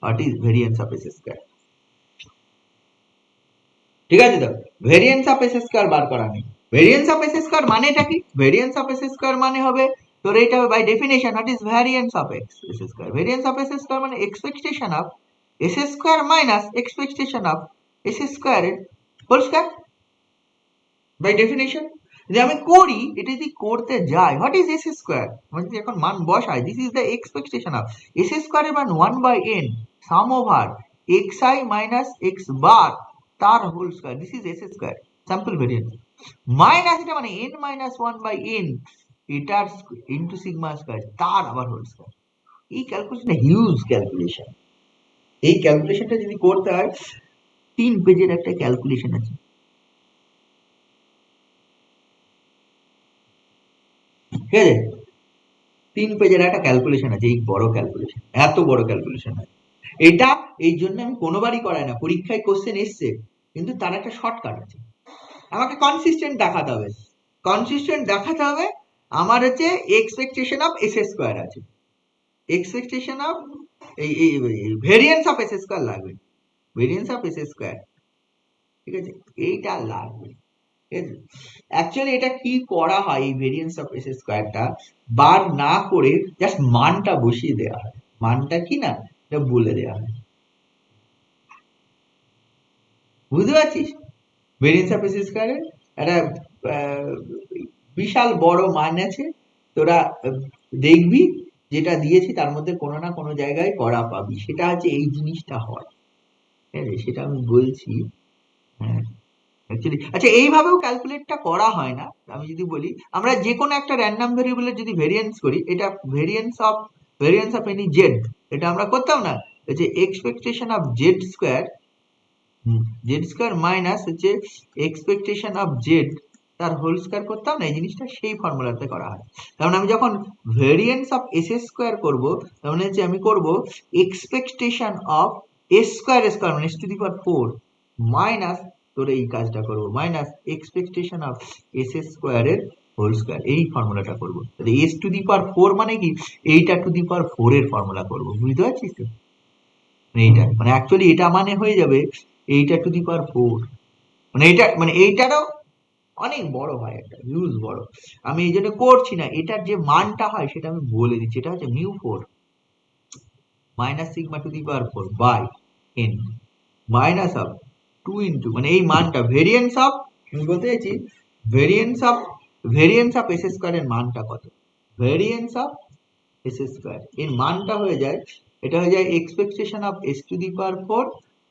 What is variance of S square? ঠিক আছে, তো ভেরিয়েন্স অফ এস স্কোয়ার বার করা নেই। ভেরিয়েন্স অফ এস স্কোয়ার মানেটা কি? ভেরিয়েন্স অফ এস স্কোয়ার মানে হবে তোর এইটা by definition what is variance of S square. Variance of S square মানে expectation of S square minus expectation of S square এর হোল স্কোয়ার বাই ডেফিনেশন। যদি আমি করি, এটা যদি করতে যাই, হোয়াট ইজ এস স্কোয়ার, মানে যদি এখন মান বসাই, this is the expectation of S square এর মান 1/n sum over xi minus x bar তার whole square, this is S square sample variance, minus এটা মানে n-1/n এটার ইন্টু সিগমা স্কোয়ার তার আবার হোল স্কোয়ার। এই ক্যালকুলেশনটা হিউজ ক্যালকুলেশন, এই ক্যালকুলেশনটা যদি করতে হয় 3 পেজের একটা ক্যালকুলেশন আছে। ঠিক আছে, 3 পেজের একটা ক্যালকুলেশন আছে, এই বড় ক্যালকুলেশন, এত বড় ক্যালকুলেশন আছে। এটা এই জন্য আমি কোনোবারই করাই না, পরীক্ষায় কোশ্চেন এসছে কিন্তু তার একটা শর্টকাট আছে, আমাকে কনসিস্টেন্ট দেখাতে হবে। কনসিস্টেন্ট দেখাতে হবে আমার হচ্ছে এক্সপেকটেশন অফ এস স্কোয়ার আছে, এক্সপেকটেশন অফ এই ভেরিয়েন্স অফ এস স্কোয়ার লাগবে, ভেরিয়েন্স অফ এস স্কোয়ার, ঠিক আছে, এইটা লাগবে। অ্যাকচুয়ালি এটা কি করা হয়, এই ভেরিয়েন্স অফ এস স্কোয়ারটা বার না করে জাস্ট মানটা বসিয়ে দেওয়া হয়, মানটা কি না এটা বলে দেওয়া হয়, বুঝতে পারছিস? ভেরিয়েন্স অফ এস স্কোয়ারের একটা বিশাল বড় মান আছে, তোরা দেখবি যেটা দিয়েছি তার মধ্যে কোনো না কোনো জায়গায় করা পাবি, সেটা হচ্ছে এই জিনিসটা হয়, ঠিক আছে, সেটা আমি বলছি। হ্যাঁ, আচ্ছা, এইভাবেও ক্যালকুলেটটা করা হয় না। আমি যদি বলি আমরা যে কোনো একটা র্যান্ডম ভেরিয়েবলের যদি ভেরিয়েন্স করি, এটা ভেরিয়েন্স অফ এনি জেড, এটা আমরা করতাম না, যে expectation of Z square minus হচ্ছে এক্সপেকটেশন অফ জেড তার হোল স্কোয়ার করতাম না, এই জিনিসটা সেই ফর্মুলাতে করা হয়। কারণ আমি যখন ভেরিয়েন্স অফ এস স্কোয়ার করবো, তখন হচ্ছে আমি করব এক্সপেকটেশন অফ এস স্কোয়ার মানে S two the power 4 minus তোর এই কাজটা করবো মাইনাস এক্সপেকটেশন অফ এস স্কোয়ারের হোল স্কোয়ার, এই ফর্মুলাটা করবো। তাহলে এস টু দি পাওয়ার 4 মানে কি, এইটা টু দি পাওয়ার 4 এর ফর্মুলা করবো, বুঝতে পারছিস তো? এইটা মানে অ্যাকচুয়ালি এটা মানে হয়ে যাবে এইটা টু দি পাওয়ার 4, মানে এইটা মানে এইটারও অনেক বড় হয়, একটা হিউজ বড়। আমি এই জন্য করছি না, এটার যে মানটা হয় সেটা আমি বলে দিচ্ছি। এটা হচ্ছে mu 4 minus sigma to the power 4 by n minus of 2 into মানে এই মানটা ভেরিয়েন্স অফ, আমি বলতে চাইছি ভেরিয়েন্স অফ এস স্কোয়ারের মানটা কত, ভেরিয়েন্স অফ এস স্কোয়ার এর মানটা হয়ে যায়, এটা হয়ে যায় expectation of S two the power 4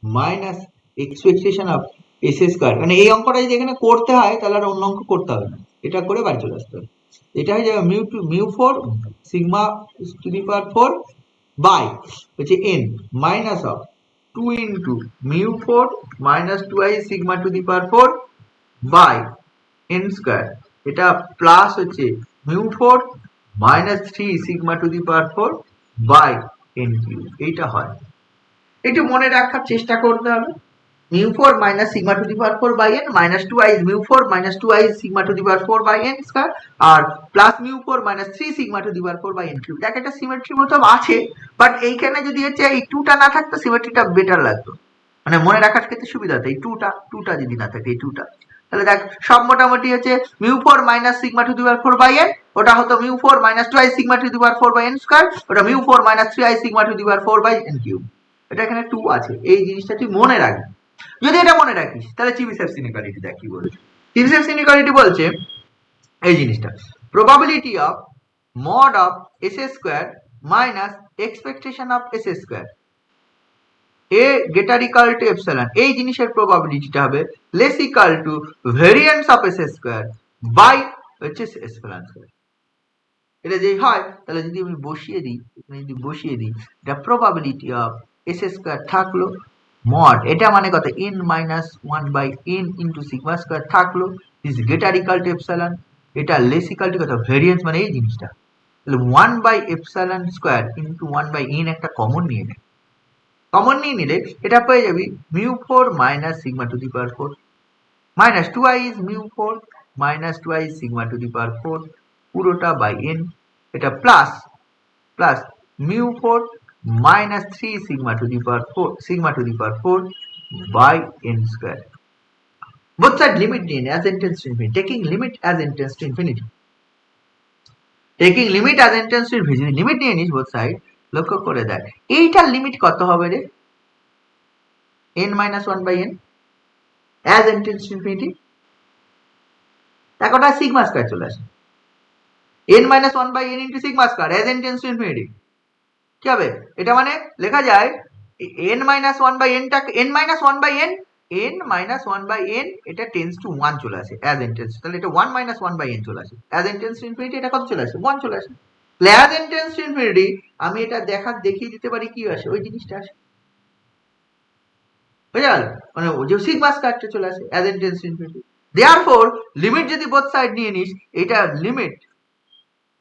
minus expectation of S square. মানে এই অঙ্কটা যদি এখানে করতে হয় তাহলে আর অন্য অঙ্ক করতে হবে না, এটা করে বাড়ি চলে আসতে হবে। এটা হয়ে যাবে mu 4 sigma to the power 4 by হচ্ছে n minus of 2 into mu 4 minus 2i sigma to the power 4 by n square, এটা প্লাস হচ্ছে mu 4 minus 3 sigma to the power 4 by n cube. এইটা হয়, একটু মনে রাখার চেষ্টা করতে হবে। Mu 4 minus sigma to the power 4 by n minus 2i mu 4 minus 2i sigma to the power 4 by n square আর plus mu 4 minus 3 sigma to the power 4 by n cube. দেখ এটা সিমেট্রি মতো আছে, but এইখানে যদি হচ্ছে এই 2টা না থাকতো সিমেট্রিটা বেটার লাগতো, মানে মনে রাখার ক্ষেত্রে সুবিধা হতো। এই 2টা যদি না থাকে, এই 2টা, তাহলে দেখ সব মোটামুটি হচ্ছে mu 4 minus sigma to the power 4 by n, ওটা হতো mu 4 minus 2i sigma to the power 4 by n square, ওটা mu 4 minus 3i sigma to the power 4 by n cube. এটা এখানে 2 আছে, এই জিনিসটা তুই মনে রাখবি। যদি এটা মনে রাখিস তাহলে চিবিসেভস ইনইকুয়ালিটি দেখ কি বলছে। চিবিসেভস ইনইকুয়ালিটি বলছে এই জিনিসটা, probability of mod of S square minus expectation of S square এ গ্রেটার ইকুয়াল টু এপসিলন, এই জিনিসের প্রবাবিলিটিটা হবে less equal to variance of S square by হচ্ছে এপসিলন স্কয়ার। এটা যদি হয় তাহলে যদি আমি বসিয়ে দিই, এটা প্রবাবিলিটি অফ এস স্কয়ার থাকলো মড, এটা মানে কত n minus 1 by n into sigma square থাকলো is greater equal to epsilon, এটা লেস ইকুয়াল টু কত ভেরিয়েন্স মানে এই জিনিসটা, তাহলে 1 by epsilon square into 1 by n একটা কমন নিয়ে নে, কমন নিয়ে নিলে এটা পেয়ে যাবি mu 4 minus sigma to the power 4 minus 2i is mu 4 minus 2i sigma to the power 4 পুরোটা বাই n, এটা plus plus mu 4 minus 3 sigma to the power 4 by n square. Both side limit as n tends to infinity. Taking limit as n tends to infinity. Taking limit as n tends to infinity. Limit নিয়ে নিস both side, লক্ষ্য করে দেখ এইটার limit কত হবে রে, n minus 1 by n as n tends to infinity, একটা সিগমা স্কয়ার চলে আসে, n minus 1 by n into sigma square as n tends to infinity কি হবে, এটা মানে লেখা যায় n minus 1 by n টাকে n minus 1 by n এটা টেন্স টু 1 চলে আসে as n tends, তাহলে এটা 1 minus 1 by n চলে আসে as n tends to infinity, এটা কত চলে আসে 1 চলে আসে। as n tends to infinity আমি এটা দেখিয়ে দিতে পারি কি আসে, ওই জিনিসটা আসে, বুঝা গেল, মানে যে সিগমা স্কয়ারটা চলে আসে as n tends to infinity। therefore limit যদি বোথ সাইড নিয়ে নিস, এটা limit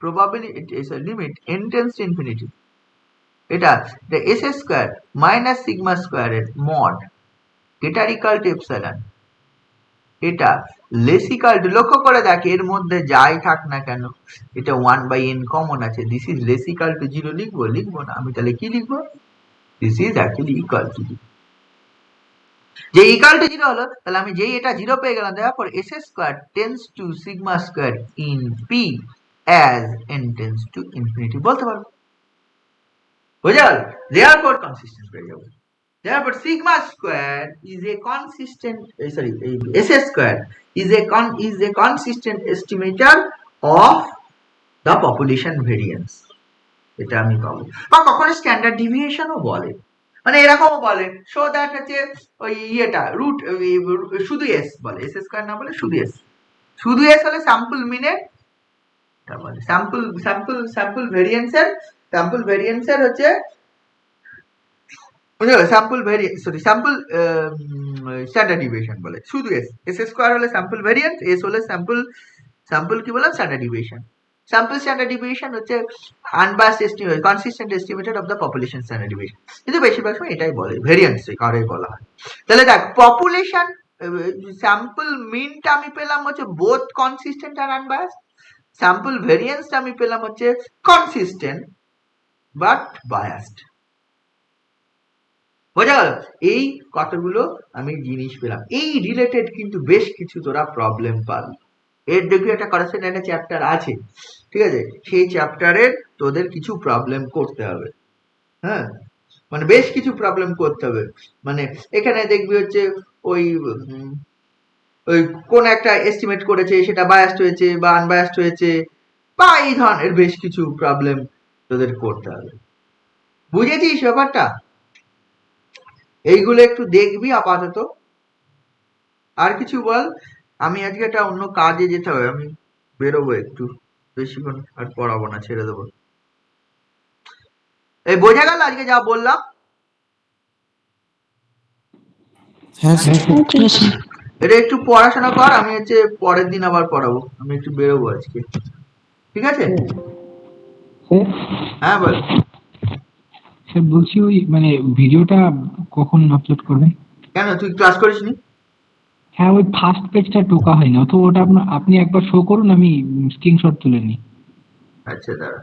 probability is a limit n tends to infinity, এটা এস স্কয়ার মাইনাস সিগমা স্কয়ারের mod greater equal to epsilon, এটা লেস ইকুয়াল টু, লক্ষ্য করে দেখ এর মধ্যে যাই থাক না কেন এটা 1 বাই n কমন আছে, this is less equal to 0 লিখবো না, আমি তাহলে কি লিখবো, this is actually equal to 0, যে ইকুয়াল টু 0 হলো তাহলে আমি যেই এটা 0 পেয়ে গেলাম, তারপর S square tends to sigma square in P as n tends to infinity বলতে পারবো, বুঝা গেল। therefore consistent হয়ে যাবে, therefore sigma square is a consistent s square is a consistent estimator of the population variance, এটা আমি পাবো। বা কখনো স্ট্যান্ডার্ড ডিভিয়েশনও বলে, মানে এরকমও বলে সো দ্যাট হচ্ছে ওই ইয়েটা রুট শুধু এস বলে, এস স্কয়ার না বলে শুধু এস হলে স্যাম্পল মিনের টা বলে, স্যাম্পল ভেরিয়েন্সের হচ্ছে স্যাম্পল স্ট্যান্ডার্ড ডিভিয়েশন বলে, শুধু এস স্কয়ার হলে স্যাম্পল ভেরিয়েন্স, এস হলে স্যাম্পল কি বলে standard deviation. Sample standard deviation হচ্ছে unbiased estimate consistent estimated of the population standard deviation, কিন্তু বেশিরভাগ সময় এটাই বলে, ভেরিয়েন্স কারোই বলা হয়। তাহলে দেখ পপুলেশন স্যাম্পল মিনটা আমি পেলাম হচ্ছে বোথ কনসিস্টেন্ট আর আনবায়াসড, স্যাম্পল ভেরিয়েন্সটা আমি পেলাম হচ্ছে কনসিস্টেন্ট বাট বায়াসড। বোঝা গেল? এই কতগুলো আমি জিনিস পেলাম, এই রিলেটেড কিন্তু বেশ কিছু তোরা প্রবলেম পাবি। এর দেখবি একটা করেকশন একটা চ্যাপ্টার আছে, ঠিক আছে, সেই চ্যাপ্টারের তোদের কিছু প্রবলেম করতে হবে, হ্যাঁ, মানে বেশ কিছু প্রবলেম করতে হবে। মানে এখানে দেখবি হচ্ছে ওই ওই কোন একটা এস্টিমেট করেছে সেটা বায়াসড হয়েছে বা আনবায়াসড হয়েছে, বা এই ধরনের বেশ কিছু প্রবলেম তোদের করতে হবে। বুঝেছিস ব্যাপারটা? এইগুলো একটু দেখবি আপাতত। আর কিছু বল? আমি আজকে একটা অন্য কাজে যেতে হবে, আমি বেরোবো একটু, বেশিক্ষণ আর পড়াবো না, ছেড়ে দেবো। এই বোঝা গেল আজকে যা বললাম? হ্যাঁ স্যার। এটা একটু পড়াশোনা কর, আমি হচ্ছে পরের দিন আবার পড়াবো, আমি একটু বেরোবো আজকে, ঠিক আছে? স্যার হ্যাঁ বল। স্যার বলছি ওই মানে ভিডিওটা কখন আপলোড করবেন? কেন, তুই ক্লাস করিসনি? হ্যাঁ ওই ফার্স্ট পেজটা টোকা হয়নি, অথবা ওটা আপনি একবার শো করুন, আমি স্ক্রিনশট তুলে নিই। আচ্ছা দাঁড়া।